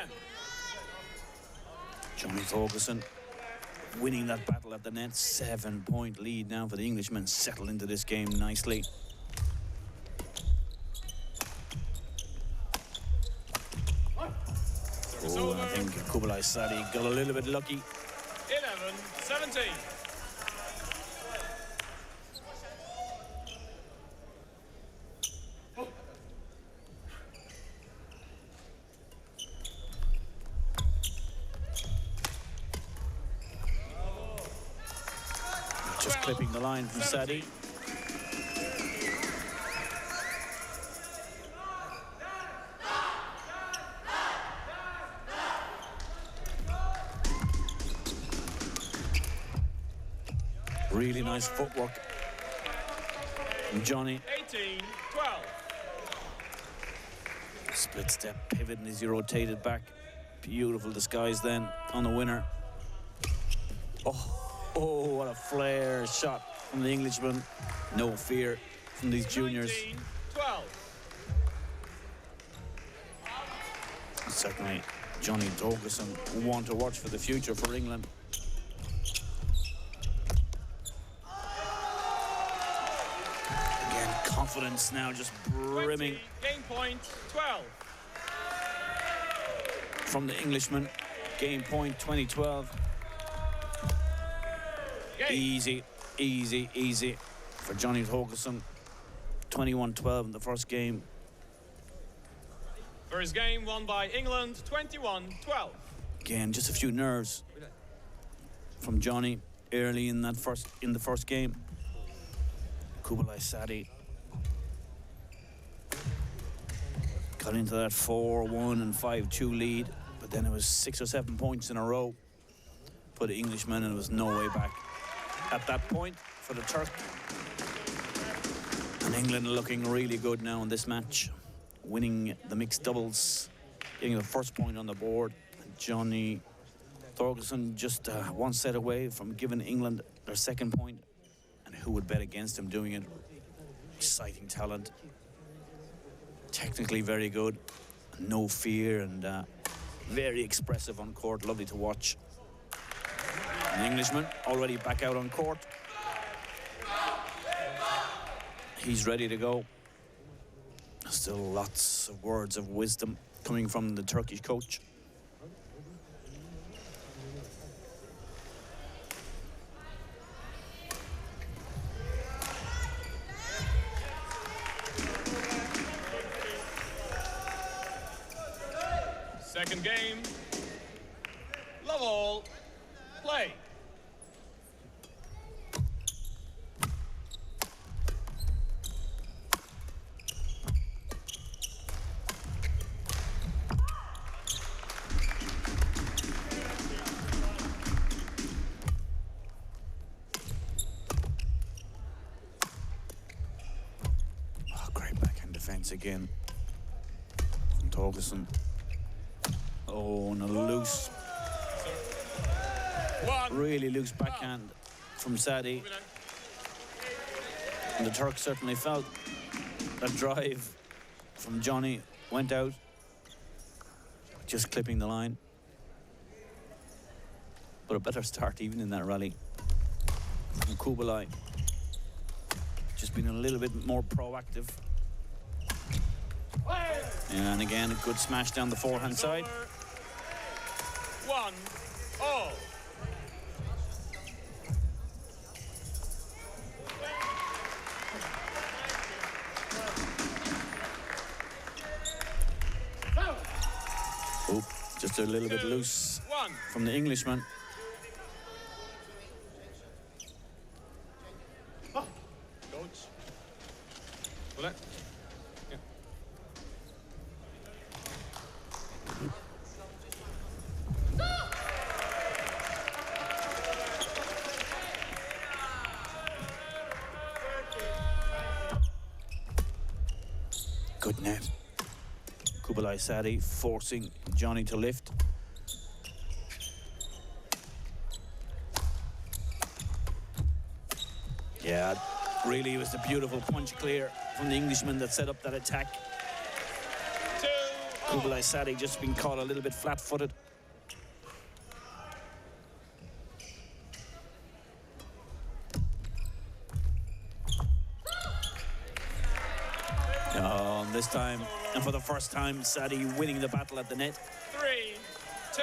Johnny Torgerson winning that battle at the net. 7-point lead now for the Englishman. Settled into this game nicely. Oh, I think Kubalai Sadi got a little bit lucky. 11, 17. Just clipping the line from Sadi. Really nice footwork And Johnny, 18-12. split step pivot as he rotated back. Beautiful disguise then on the winner. Oh, what a flare shot from the Englishman. No fear from these juniors. 19-12. Certainly, Johnny Torgerson, one to watch for the future for England. Again, confidence now just brimming 20, game point 12. from the Englishman. Game point 2012. Game. Easy for Johnny Torgerson. 21-12 in the first game. First game won by England, 21-12. Again, just a few nerves from Johnny early in the first game. Kubalai Sadi got into that 4-1 and 5-2 lead, but then it was 6 or 7 points in a row for the Englishman, and there was no way back at that point for the Turk. And England looking really good now in this match, winning the mixed doubles, getting the first point on the board. Johnny Torgerson just one set away from giving England their second point, and who would bet against him doing it? Exciting talent, technically very good, no fear, and very expressive on court, lovely to watch. The Englishman already back out on court. He's ready to go. Still lots of words of wisdom coming from the Turkish coach. Second game. Love all. Play. Oh, great backhand defense again from Torgerson. Oh, and a loose, really loose backhand from Sadi. And the Turks certainly felt that drive from Johnny went out, just clipping the line. But a better start even in that rally from Kubalai. Just been a little bit more proactive. And again, a good smash down the forehand side. 1-0. Oh, just a little bit loose 1. from the Englishman. Coach. Well, that. Yeah. Good net. Kubalai Sadi forcing Johnny to lift. Yeah, really it was the beautiful punch clear from the Englishman that set up that attack. 2-0. Kubalai Sadi just been caught a little bit flat-footed. Oh, and this time, and for the first time, Sadi winning the battle at the net. 3-2.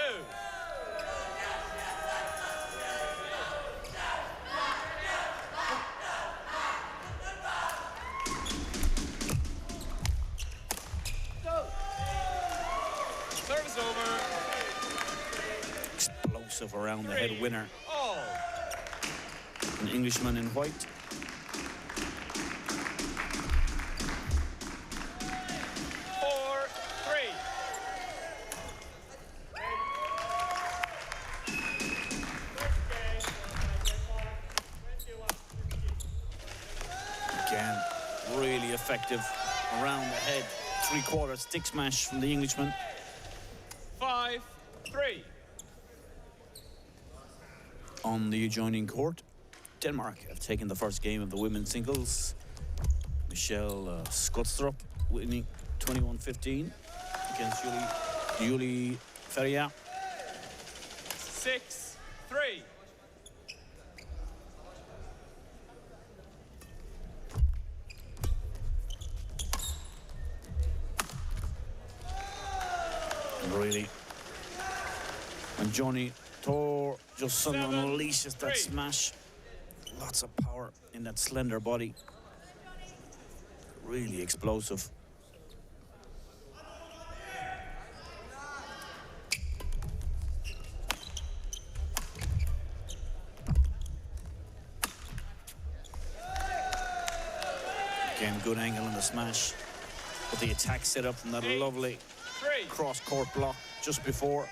Service over. Explosive around the head winner. All. An Englishman in white. 4-3. Again, effective. Around the head, 3/4 stick smash from the Englishman. 5-3. On the adjoining court, Denmark have taken the first game of the women's singles. Michelle Skotstrup winning 21-15 against Julie Ferrier. 6-3. Really, and Johnny Thor just suddenly unleashes that 7-3. smash. Lots of power in that slender body. Really explosive. Again, good angle on the smash. But the attack set up from that lovely 3. cross-court block just before.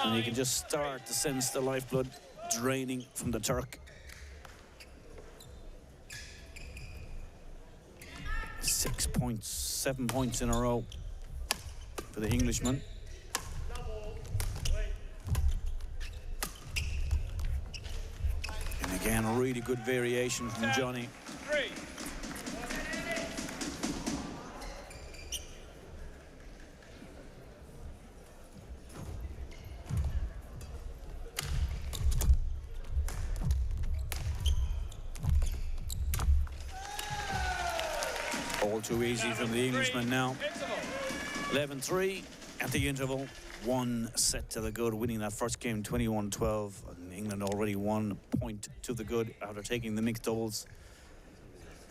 And you can just start to sense the lifeblood draining from the Turk. 6 points, 7 points in a row for the Englishman. And again, a really good variation from Johnny. 3. All too easy from the Englishman now. 11-3 at the interval. 1 set to the good, winning that first game 21-12. And England already 1 point to the good after taking the mixed doubles.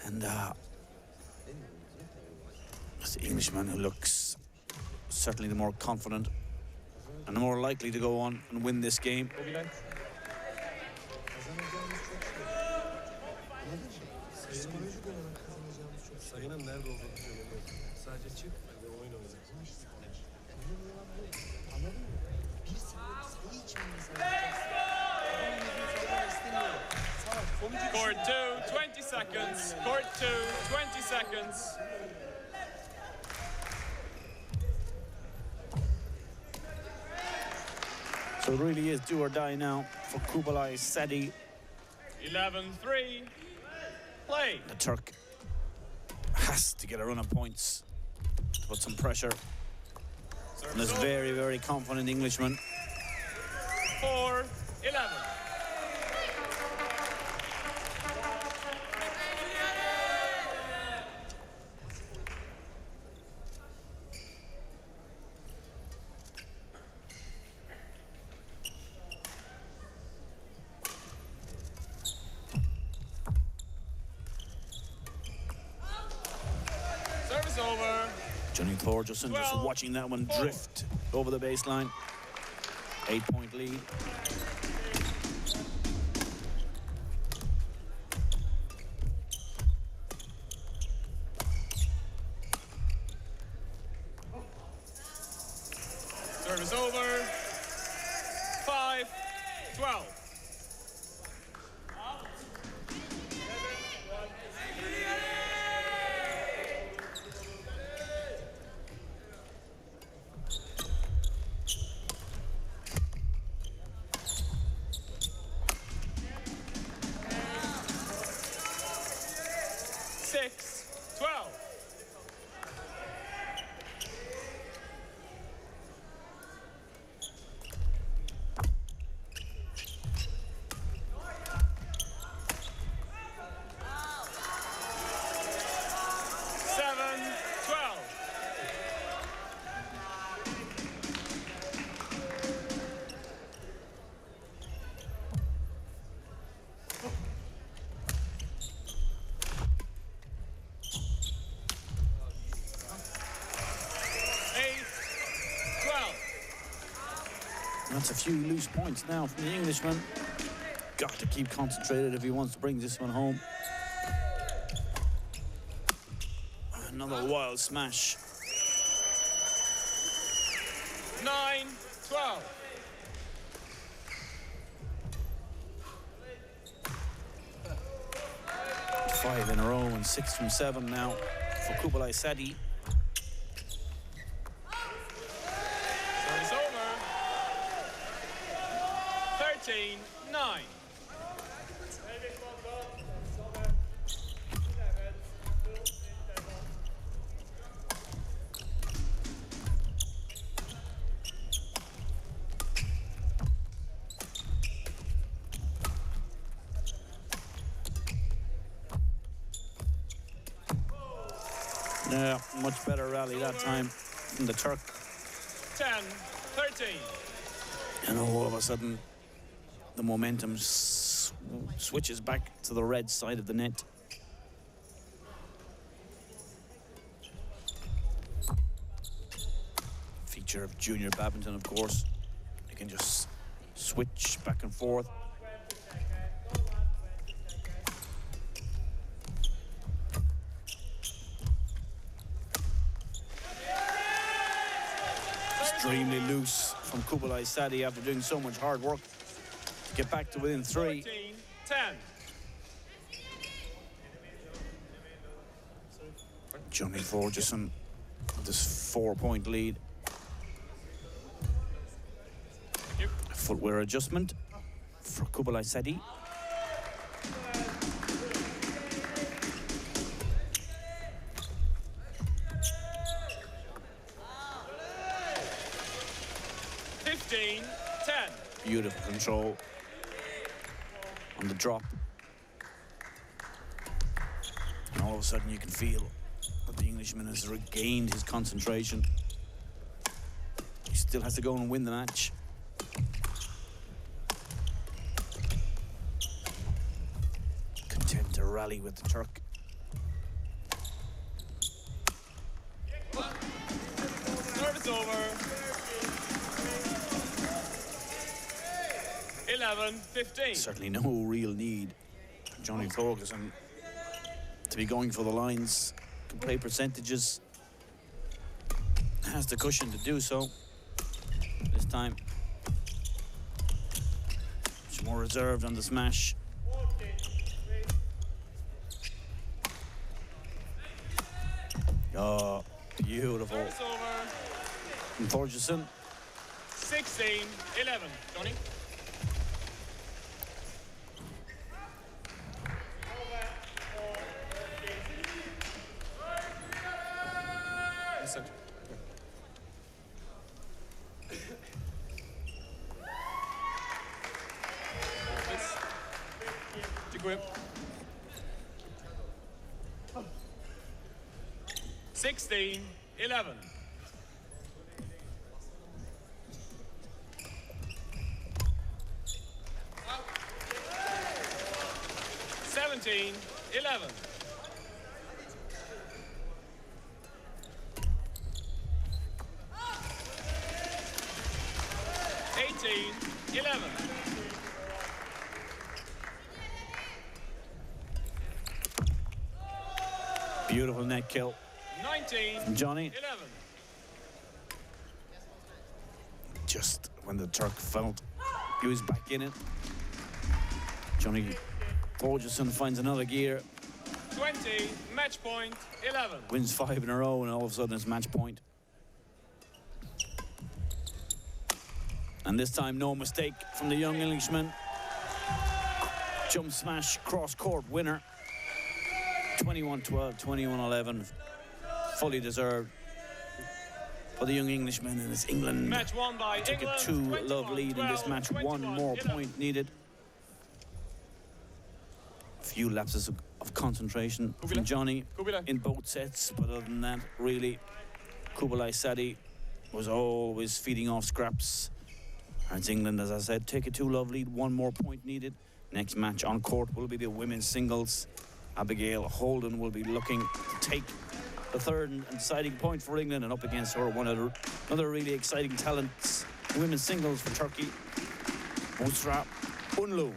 And it's the Englishman who looks certainly the more confident and the more likely to go on and win this game. Sayının nerede olduğunu söylemiyorum. Sadece çık ve oyun oynayacaksın. Anladın mı? Bir sayı için Court 2, 20 seconds. Court 2, 20 seconds. So it really is do or die now for Kubalai Sadi. 11-3. Play. The Turk has to get a run of points to put some pressure on this very, very confident Englishman. 4-11. Service over. Johnny Thorgerson just 12, watching that one 4. drift over the baseline. 8-point lead. Service over. 5-12. That's a few loose points now from the Englishman. Got to keep concentrated if he wants to bring this one home. Another wild smash. 9 12. Five in a row and 6 from 7 now for Kubalai Sadi. Service over. 13-9. Yeah, much better rally that time from the Turk. 10-13. And all of a sudden, the momentum switches back to the red side of the net. Feature of junior badminton, of course. You can just switch back and forth. Extremely loose from Kubalai Sadi after doing so much hard work to get back to within 3. 14-10. Johnny Forgeson with this 4-point lead. A footwear adjustment for Kubalai Sadi. Beautiful control on the drop. And all of a sudden you can feel that the Englishman has regained his concentration. He still has to go and win the match. Content to rally with the Turk. Service over. 11-15. Certainly no real need for Johnny Thorgerson to be going for the lines. Can play percentages. Has the cushion to do so. This time, much more reserved on the smash. Oh, beautiful. Service over. From Thorgerson. 16-11. Johnny. Grip. 16-11. 17-11. 18-11. Beautiful net kill. 19 from Johnny. 11. Just when the Turk felt he was back in it, Johnny Thorgerson finds another gear. 20, match point, 11. Wins 5 in a row, and all of a sudden it's match point. And this time, no mistake from the young Englishman. Jump smash, cross-court winner. 21-12, 21-11. Fully deserved for the young Englishman, and it's England. Match won by Took England. a 2-love lead in this match. 1 more point needed. A few lapses of concentration from Johnny in both sets, but other than that, really, Kubalai Sadi was always feeding off scraps. And it's England, as I said, take a 2-love lead. 1 more point needed. Next match on court will be the women's singles. Abigail Holden will be looking to take the third and deciding point for England, and up against her another really exciting talent, women's singles for Turkey, Busra Unlu.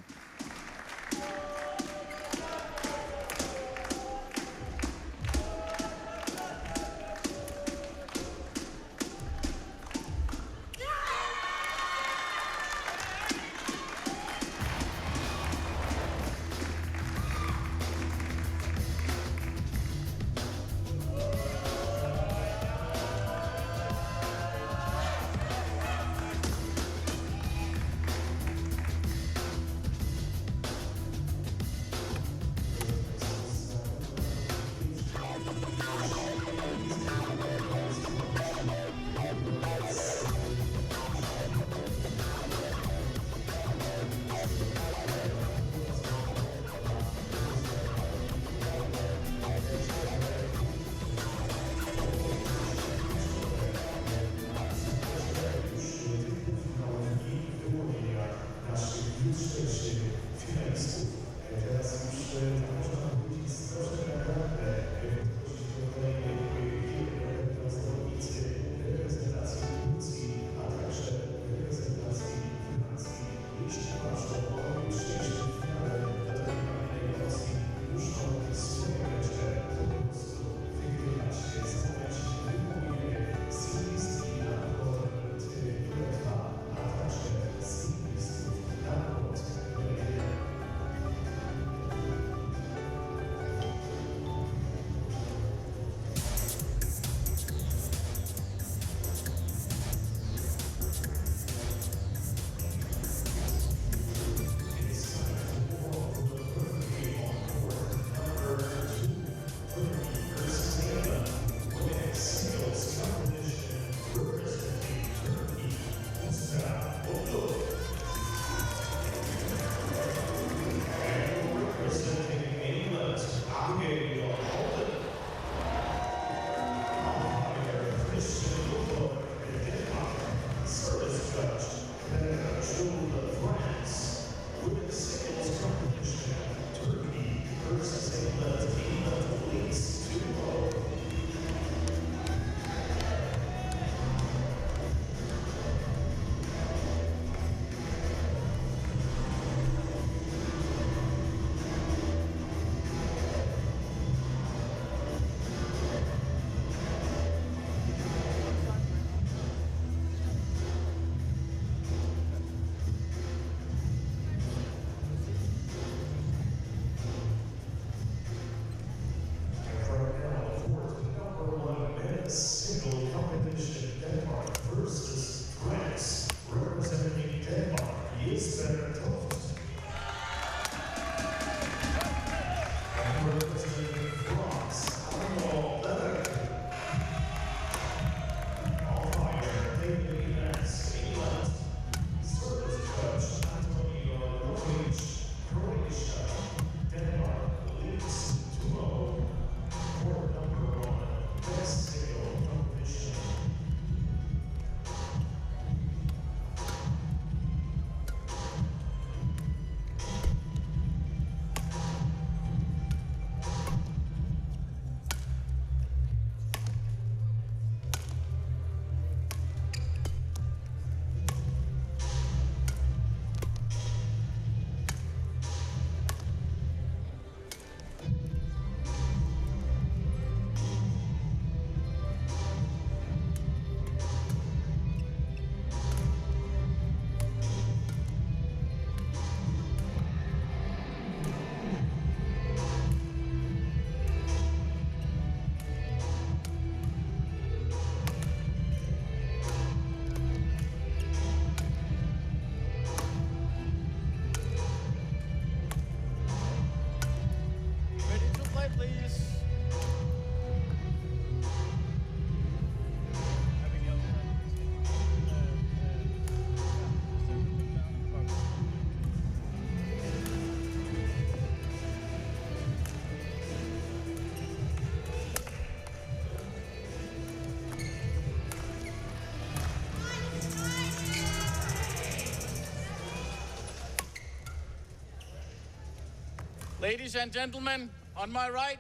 Ladies and gentlemen, on my right,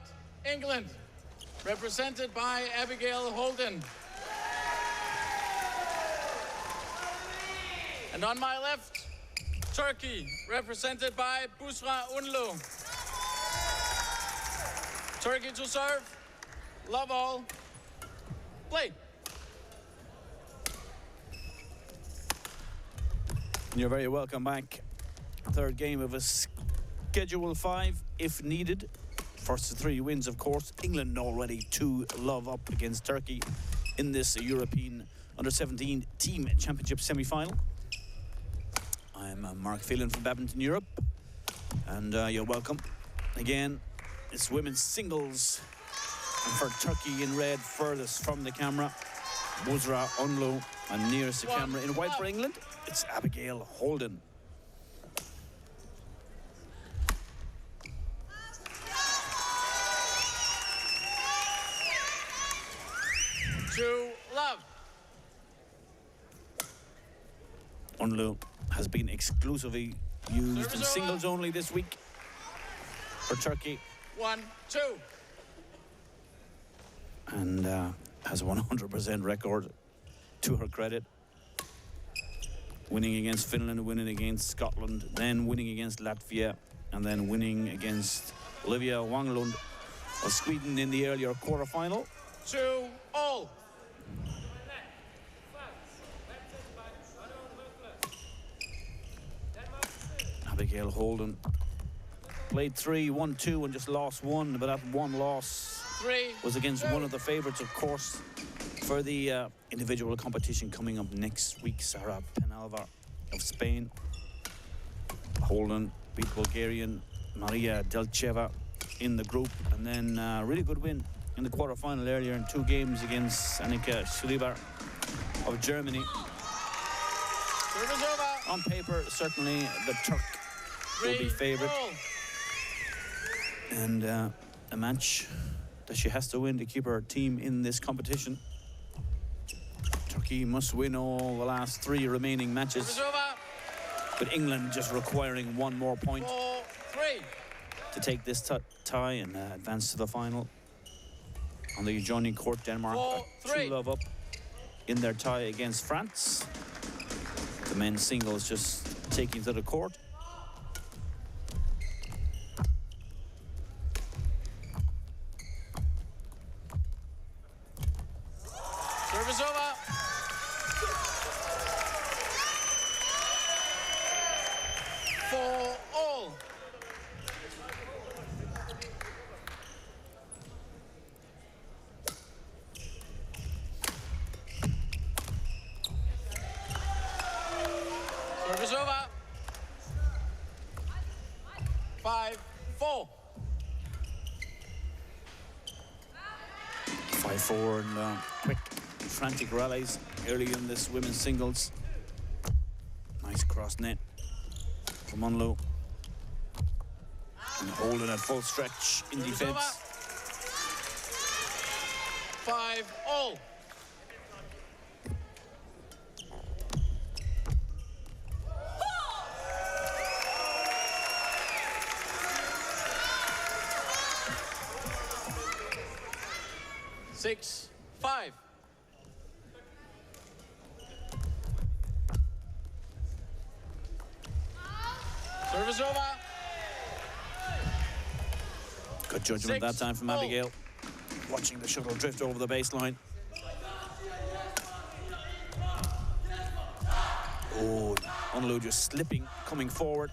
England, represented by Abigail Holden. And on my left, Turkey, represented by Busra Unlu. Turkey to serve, love all, play. You're very welcome back. Third game of a Schedule 5, if needed. First of 3 wins, of course. England already 2-love up against Turkey in this European Under-17 Team Championship semi-final. I'm Mark Phelan from Badminton Europe, and you're welcome. Again, it's women's singles, and for Turkey in red, furthest from the camera, Busra Unlu, and nearest the camera in white for England, it's Abigail Holden. Love. Unlu has been exclusively used in singles only this week for Turkey. 1-2. And has a 100% record to her credit. Winning against Finland, winning against Scotland, then winning against Latvia, and then winning against Olivia Wanglund of Sweden in the earlier quarterfinal. 2-all. Abigail Holden played 3, won 2, and just lost 1, but that one loss was against one of the favourites, of course, for the individual competition coming up next week, Sarah Penalva of Spain. Holden beat Bulgarian Maria Delcheva in the group, and then a really good win in the quarterfinal earlier in 2 games against Annika Schreiber of Germany. On paper, certainly the Turk will be favoured, and a match that she has to win to keep her team in this competition. Turkey must win all the last 3 remaining matches, but England just requiring 1 more point to take this tie and advance to the final. On the adjoining court, Denmark are 2-love up in their tie against France. The men's singles just taking to the court. Service over. For all. Service over. 5-4. 5-4 and quick, frantic rallies early in this women's singles. Nice cross net from Unlu. And Holden at full stretch in defence. 5-all. Six, 5. Service over. Good judgment that time from Abigail. Watching the shuttle drift over the baseline. Oh, Unlu just slipping, coming forward.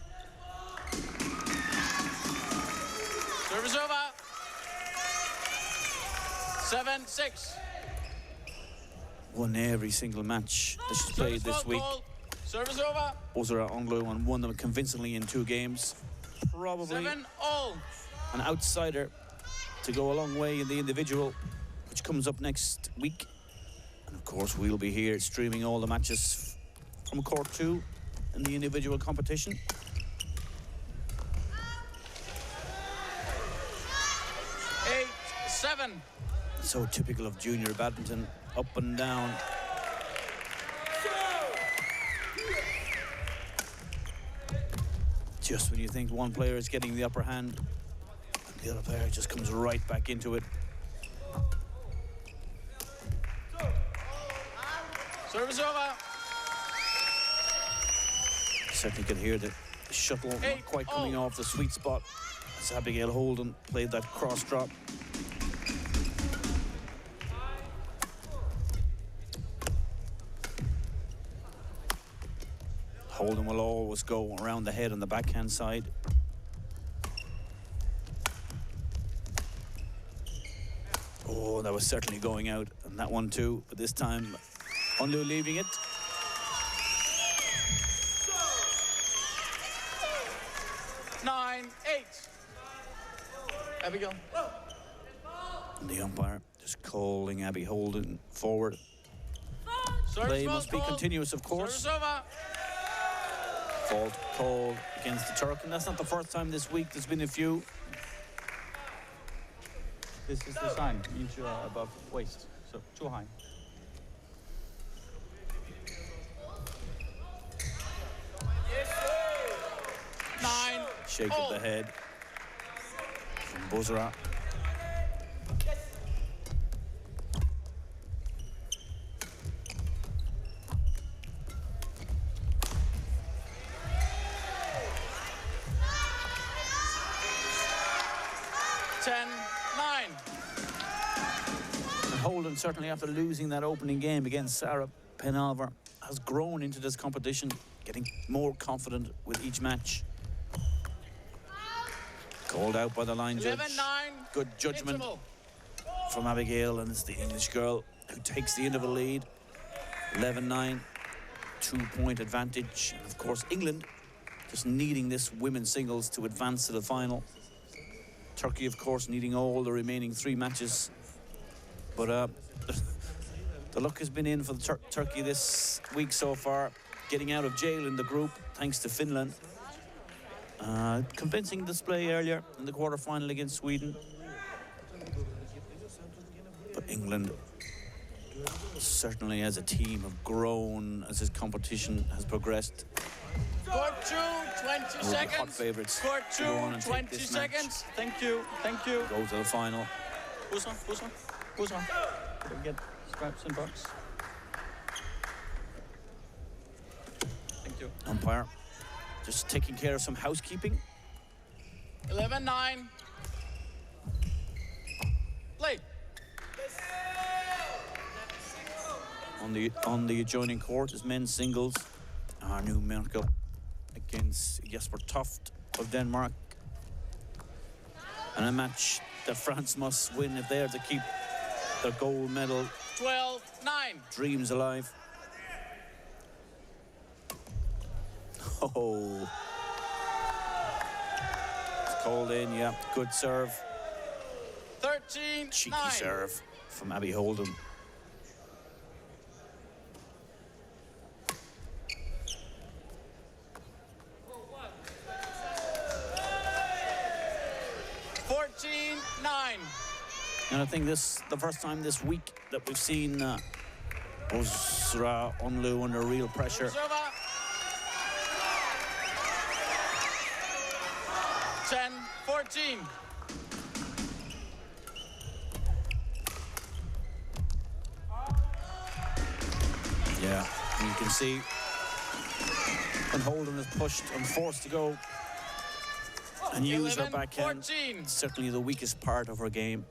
Service over. 7-6. Won every single match that she's played this week. Service over. Busra Unlu and won them convincingly in 2 games. Probably 7-all. an outsider to go a long way in the individual, which comes up next week. And of course, we'll be here streaming all the matches from Court 2 in the individual competition. 8-7. So typical of junior badminton, up and down. Just when you think one player is getting the upper hand, The other player just comes right back into it. Service over. Certainly could hear the shuttle not quite coming off the sweet spot as Abigail Holden played that cross drop. Holden will always go around the head on the backhand side. Oh, that was certainly going out, and that one too, but this time Unlu leaving it. Nine, 8. Abigail. And the umpire just calling Abby Holden forward. Play must be continuous, of course. Service over. Fault called against the Turk, and that's not the first time this week. There's been a few. This is the sign, means you are above waist, so too high. Nine. Shake of the head from Bozra. Holden, certainly after losing that opening game against Sarah Penalver, has grown into this competition, getting more confident with each match. Called out by the line judge. 11-9. Good judgment from Abigail, and it's the English girl who takes the interval lead. 11-9, 2-point advantage. And of course, England just needing this women's singles to advance to the final. Turkey, of course, needing all the remaining 3 matches. But the luck has been in for the Turkey this week so far, getting out of jail in the group thanks to Finland. Convincing display earlier in the quarter-final against Sweden. But England certainly as a team have grown as this competition has progressed. Court 2, 20 seconds. Hot favourites. Court 2, to go on and 20 take this seconds. match. Thank you, thank you. Go to the final. Who's on? Don't get scraps and bucks. Thank you. Umpire just taking care of some housekeeping. 11-9. Play. On the adjoining court is men's singles. Arnu Merkel against Jesper Toft of Denmark. And a match that France must win if they are to keep their gold medal 12-9. dreams alive. Oh. It's called in, yeah. Good serve. 13-9. Cheeky serve from Abby Holden. And I think this the first time this week that we've seen Bozra Unlu under real pressure. 10-14. Yeah, and you can see when Holden is pushed and forced to go and use her backhand. 14. Certainly the weakest part of her game.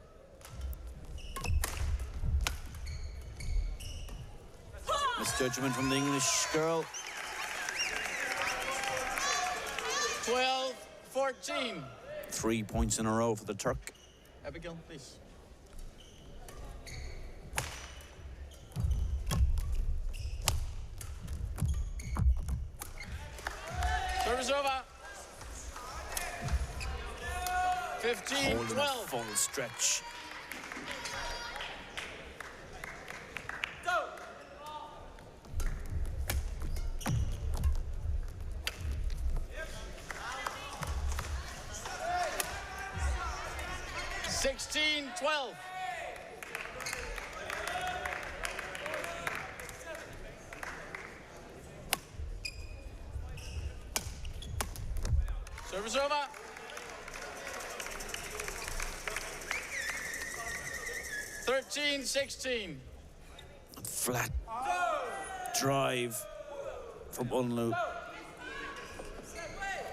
Misjudgment from the English girl. 12-14. 3 points in a row for the Turk. Abigail, please. Service over. 15-12. Full stretch. Go. 16-12. Service over. 13-16. Flat drive from Unlu.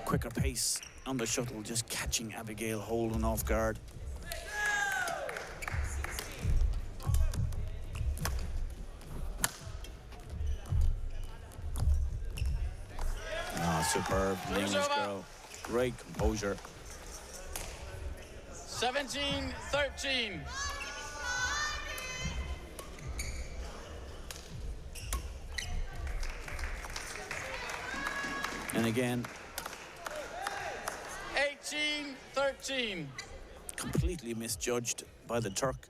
Quicker pace on the shuttle, just catching Abigail Holden off guard. Superb, the English girl. Great composure. 17-13. And again, 18-13. completely misjudged by the Turk.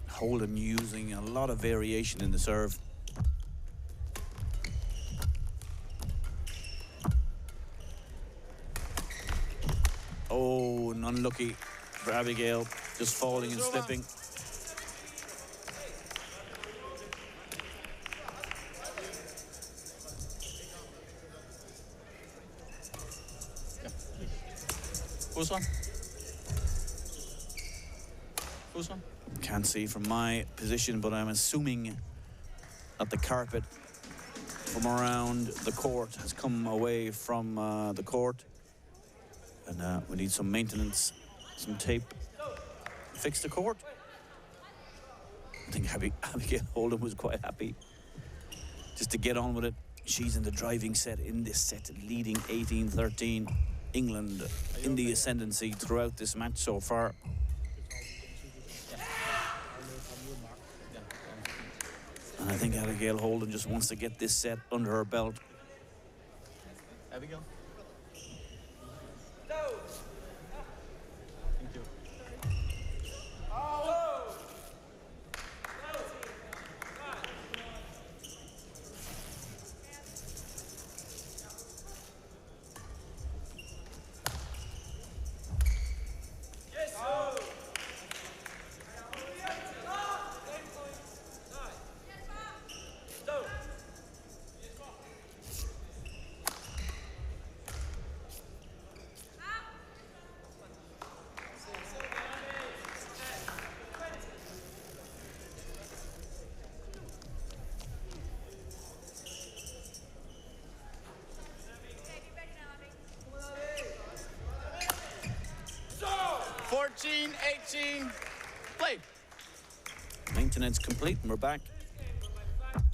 Holden using a lot of variation in the serve. Oh, and unlucky for Abigail, just falling and slipping. Who's on? Who's on? Can't see from my position, but I'm assuming that the carpet from around the court has come away from the court. And we need some maintenance, some tape. Fix the court. I think Abigail Holden was quite happy just to get on with it. She's in the driving set in this set, leading 18-13. England in the ascendancy throughout this match so far. And I think Abigail Holden just wants to get this set under her belt. Abigail? Thank you. 14-18. Play. Maintenance complete, and we're back.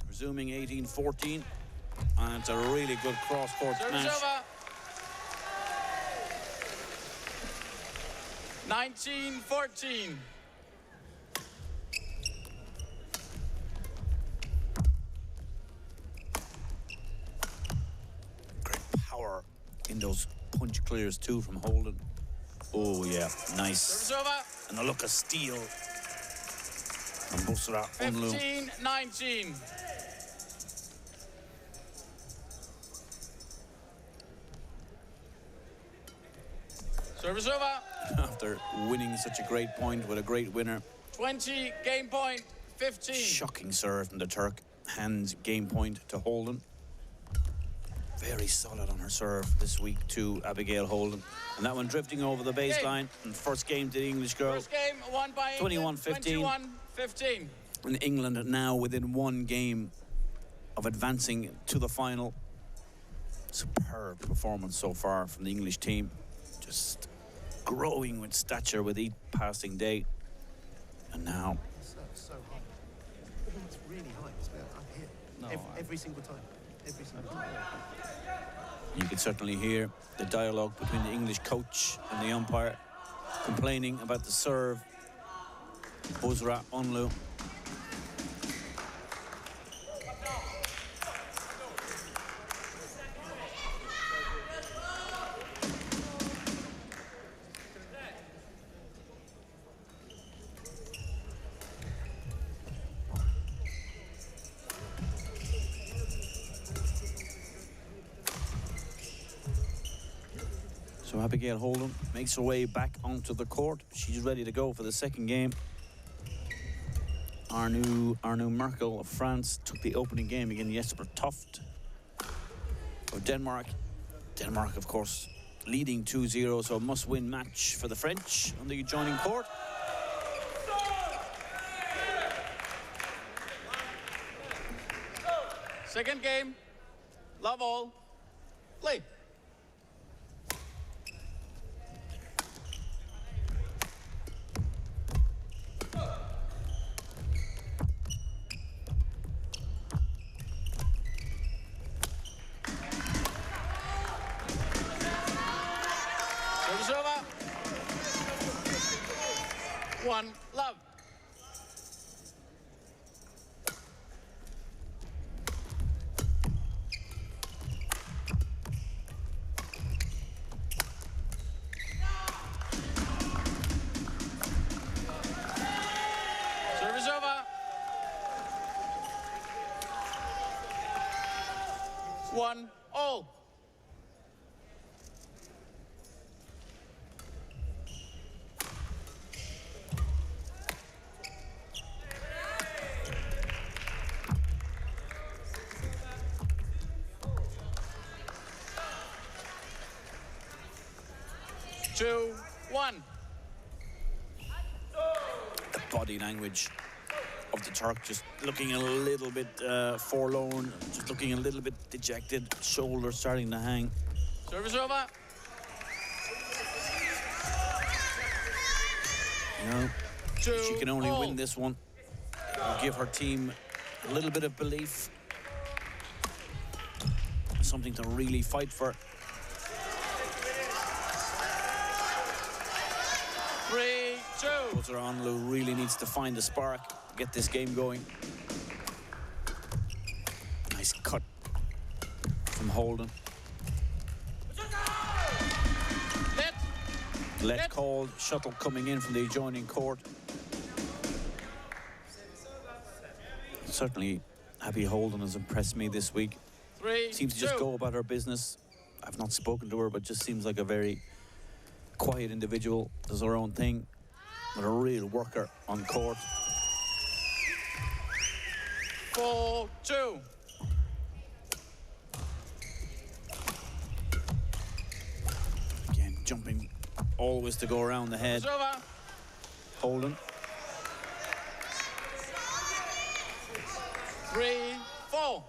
Resuming 18-14. And it's a really good cross-court Service smash. over. 19-14. Great power in those punch clears too from Holden. Oh yeah, nice. Service over. And a look of steel from Busra Unlu. 15-19. Service over. After winning such a great point with a great winner. 20, game point, 15. Shocking serve from the Turk. Hands game point to Holden. Very solid on her serve this week to Abigail Holden. And that one drifting over the baseline. And first game to the English girl. First game won by England, 21-15. 21-15. And England now within one game of advancing to the final. Superb performance so far from the English team. Just growing with stature with each passing day. And now So high. It's really high. It's up here. No, every single time. Every single time. you can certainly hear the dialogue between the English coach and the umpire complaining about the serve. Busra Unlu. So Abigail Holden makes her way back onto the court. She's ready to go for the second game. Arnaud Merkel of France took the opening game against Jesper Toft of Denmark. Denmark, of course, leading 2-0, so a must-win match for the French on the adjoining court. Second game. Love all. Play. Service over. 1 love. Service over. 1 all. Two, 1. The body language of the Turk just looking a little bit forlorn, just looking a little bit dejected, shoulders starting to hang. Service over. You know, Two, she can only all. win this one. It'll give her team a little bit of belief, something to really fight for. 3-2. Buzzer Onlu really needs to find the spark, get this game going. Nice cut from Holden. Let called, shuttle coming in from the adjoining court. Certainly, Abby Holden has impressed me this week. 3-2. Seems to just go about her business. I've not spoken to her, but just seems like a very quiet individual, does her own thing, but a real worker on court. 4-2. Again, jumping always to go around the head. It's over. Holden. 3-4.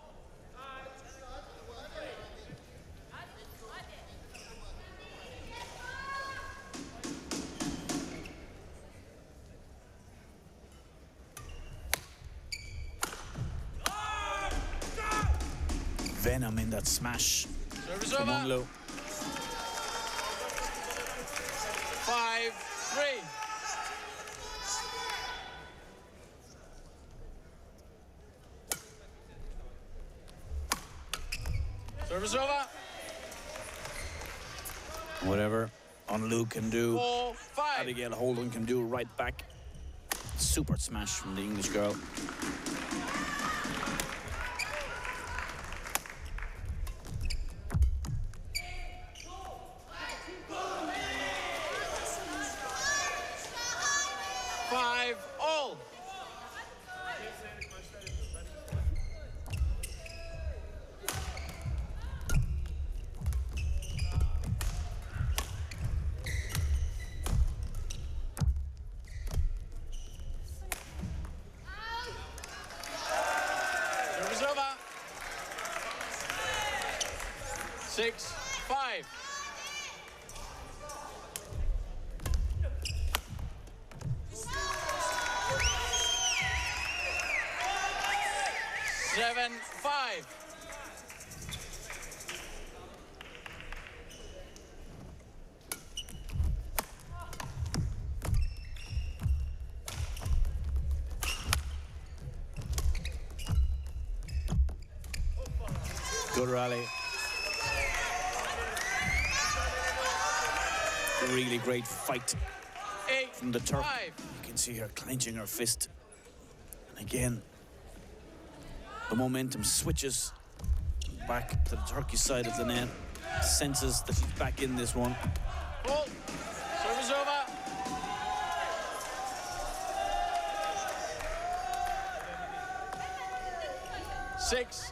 Venom in that smash Service from over. Onlu. 5-3. Service over. Whatever Onlu can do, 4-5. Abigail Holden can do right back. Super smash from the English girl. All. Service over. 6-5. Seven, 5. Good rally. Really great fight 8 from the Turk. 5. You can see her clenching her fist. And again, the momentum switches back to the Turkish side of the net. Senses that she's back in this one. Full. Service over. 6-8.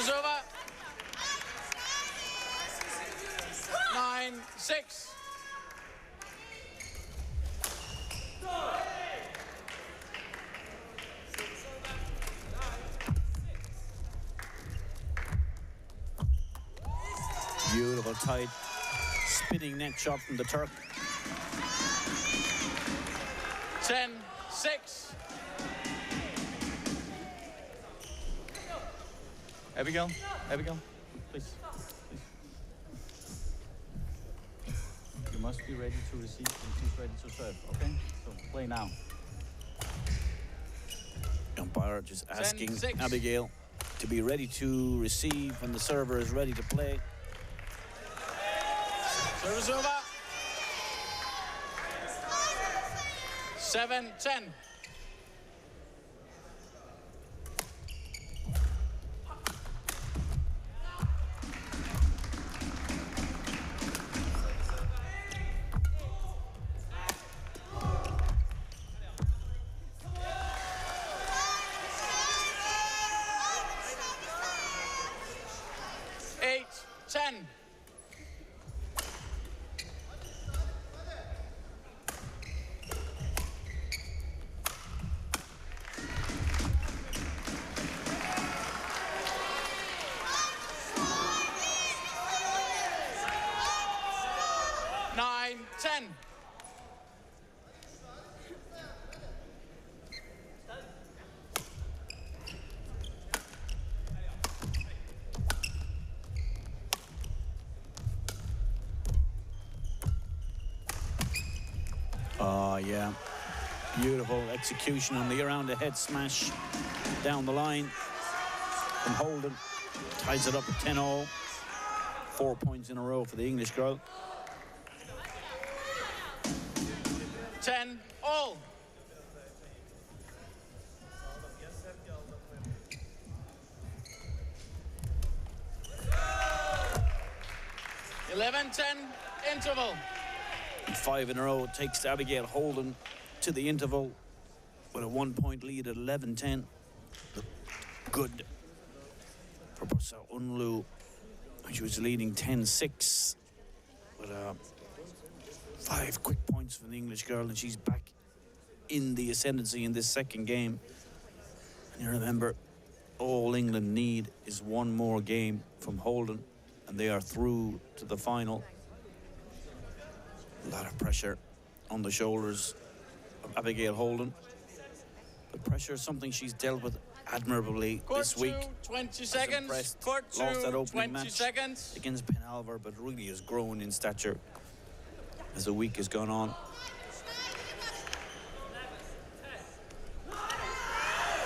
Service over. 9-6. Beautiful, tight, spinning net shot from the Turk. 10-6. Abigail, please. You must be ready to receive and she's ready to serve, okay? So play now. Umpire just asking 10-6. Abigail to be ready to receive when the server is ready to play. Service over. 7-10. Oh, yeah. Beautiful execution on the around the head smash down the line from Holden. Ties it up at 10-0. 4 points in a row for the English girl. 10-all. Interval. And 5 in a row takes Abigail Holden to the interval with a 1 point lead at 11-10. Good for Busa Unlu. She was leading 10-6 with 5 quick points from the English girl, and she's back in the ascendancy in this second game. And you remember, all England need is one more game from Holden, and they are through to the final. A lot of pressure on the shoulders of Abigail Holden. But pressure is something she's dealt with admirably this week. 20 seconds. Court Lost that 2, opening 20 match seconds. against Penalver, but really has grown in stature as the week has gone on.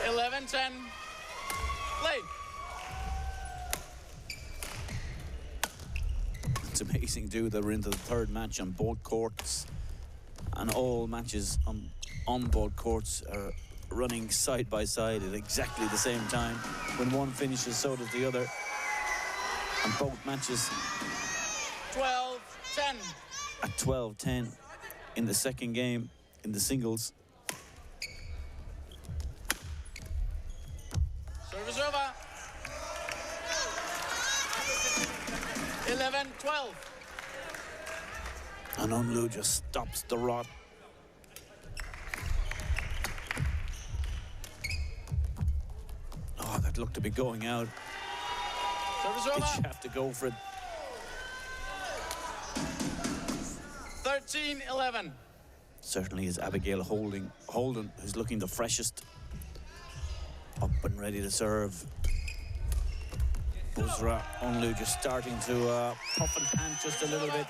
11-10. Play. It's amazing, too, that we're into the third match on both courts, and all matches on both courts are running side by side at exactly the same time. When one finishes, so does the other. And both matches 12-10. at 12-10 in the second game in the singles. Service over. 11-12. And Unlu just stops the rod. Oh, that looked to be going out. Service Did over. she have to go for it? 13-11. Certainly is Abigail Holden, who's looking the freshest. Up and ready to serve. Busra Unlu just starting to puff and pant just a little bit.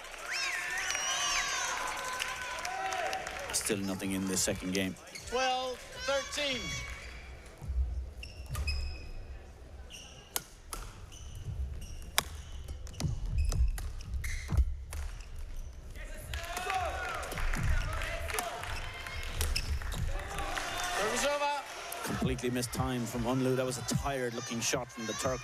Still nothing in the second game. 12-13. Service over. Completely missed time from Unlu. That was a tired-looking shot from the Turk.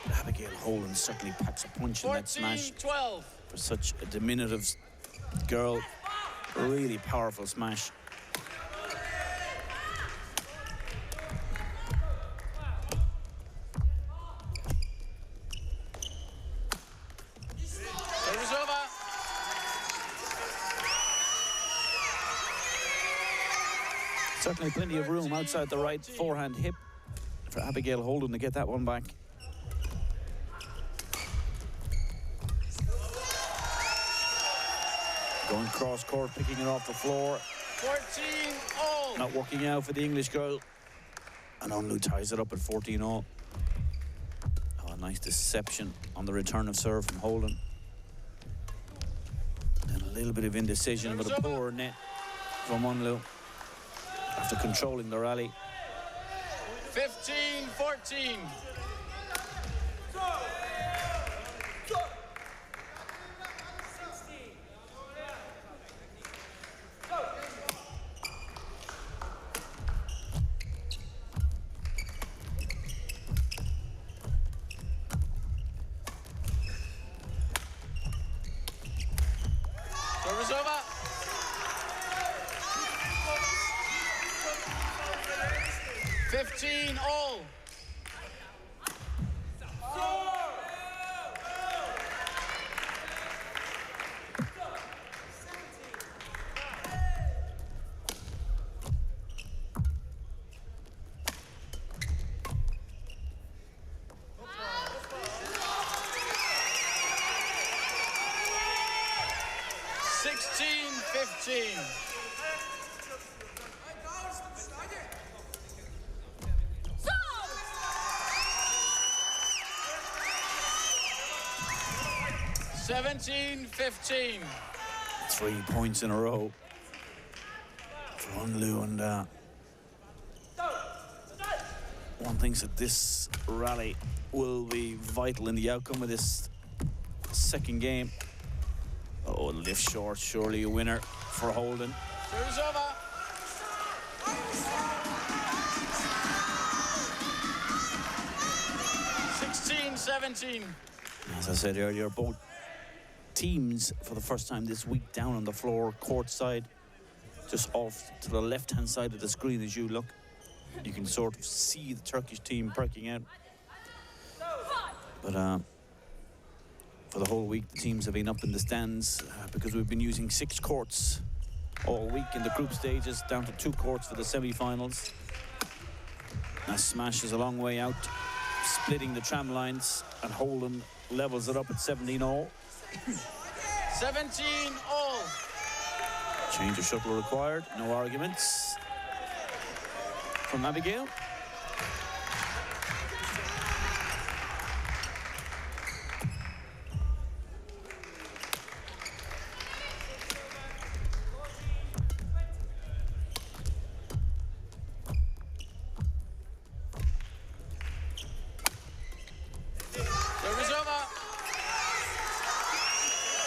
But Abigail Holden certainly packs a punch in that smash 14-12. for such a diminutive girl. A really powerful smash. Certainly plenty of room outside the right forehand hip for Abigail Holden to get that one back. Going cross court, picking it off the floor. 14 all. Not working out for the English girl. And Onlu ties it up at 14 all. Oh, a nice deception on the return of serve from Holden. And a little bit of indecision, but a poor net from Onlu after controlling the rally. 15-14. Service over. 15 all. Seventeen, 15. 3 points in a row for Onlu, and one thinks that this rally will be vital in the outcome of this second game. Oh, lift short, surely a winner for Holden. Service over. 16-17. As I said earlier, both teams for the first time this week down on the floor, courtside, just off to the left-hand side of the screen as you look. You can sort of see the Turkish team perking out. But for the whole week, the teams have been up in the stands because we've been using 6 courts all week in the group stages, down to 2 courts for the semi-finals. Now Smash is a long way out, splitting the tram lines, and Holden levels it up at 17 all. 17 all. Change of shuttle required, no arguments from Abigail.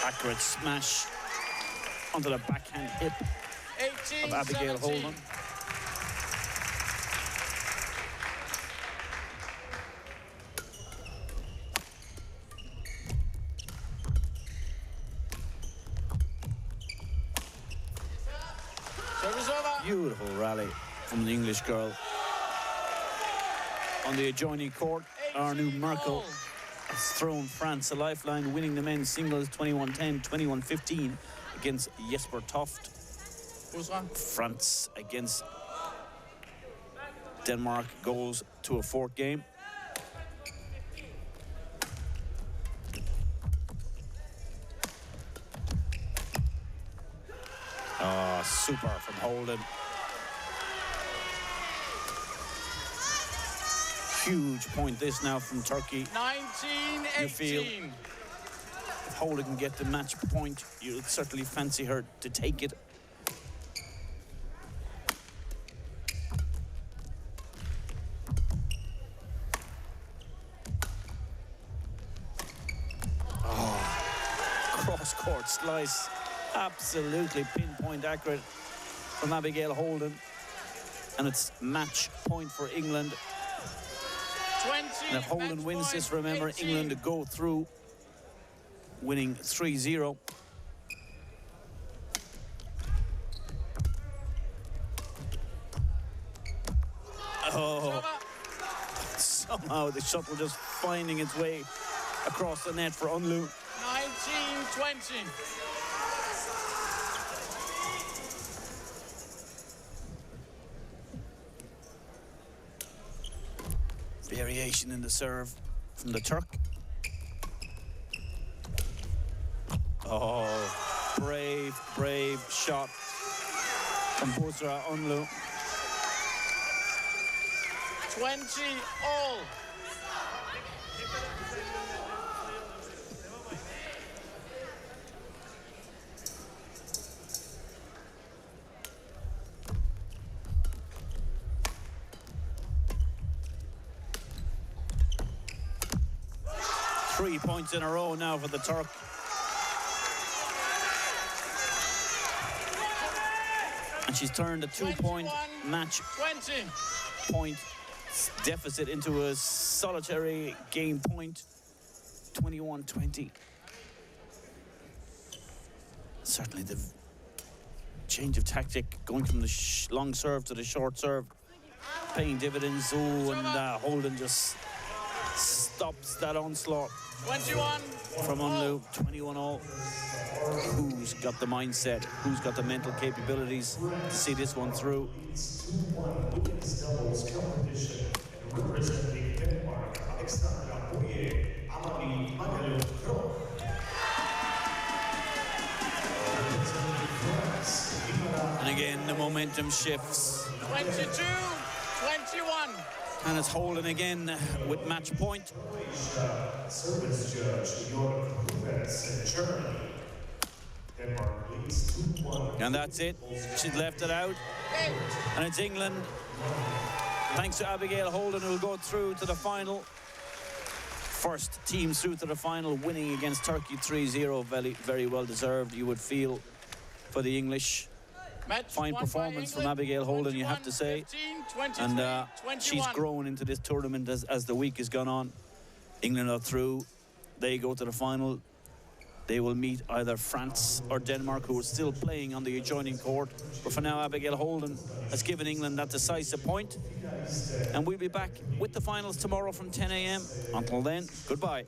Accurate smash onto the backhand hip of Abigail Holden. Beautiful rally from the English girl. On the adjoining court, Arnaud Merkel has thrown France a lifeline, winning the men's singles 21-10, 21-15 against Jesper Toft. France against Denmark goes to a 4th game. Oh, super from Holden. Huge point this now from Turkey. 19-18. You feel if Holden can get the match point, you'll certainly fancy her to take it. Oh, cross-court slice. Absolutely pinpoint accurate from Abigail Holden. And it's match point for England. 20, and if Holden wins this, remember, 18. England to go through, winning 3-0. Oh, somehow the shuttle just finding its way across the net for Onlu. 19-20. Variation in the serve from the Turk. Oh, brave shot from Bosra Unlu. 20 all. Three points in a row now for the Turk. And she's turned a 2-point match 20 point deficit into a solitary game point. 21-20. Certainly the change of tactic, going from the long serve to the short serve, paying dividends. Oh, and Holden just stops that onslaught 21 from Unlu. 21 all. Who's got the mindset? Who's got the mental capabilities to see this one through? Women's doubles competition representing Denmark, Alexandra Boye, Amalie Magaluf. And again, the momentum shifts. 22-21. And it's Holden again with match point. Service judge Jörg Rubens in Germany. Denmark leads 2-1. And that's it. She's left it out. And it's England. Thanks to Abigail Holden, who will go through to the final. First team through to the final, winning against Turkey 3-0. Very, very well deserved, you would feel, for the English. Match Fine performance from Abigail Holden, you have to say. 15, And she's grown into this tournament as the week has gone on. England are through. They go to the final. They will meet either France or Denmark, who are still playing on the adjoining court. But for now, Abigail Holden has given England that decisive point. And we'll be back with the finals tomorrow from 10 a.m. Until then, goodbye.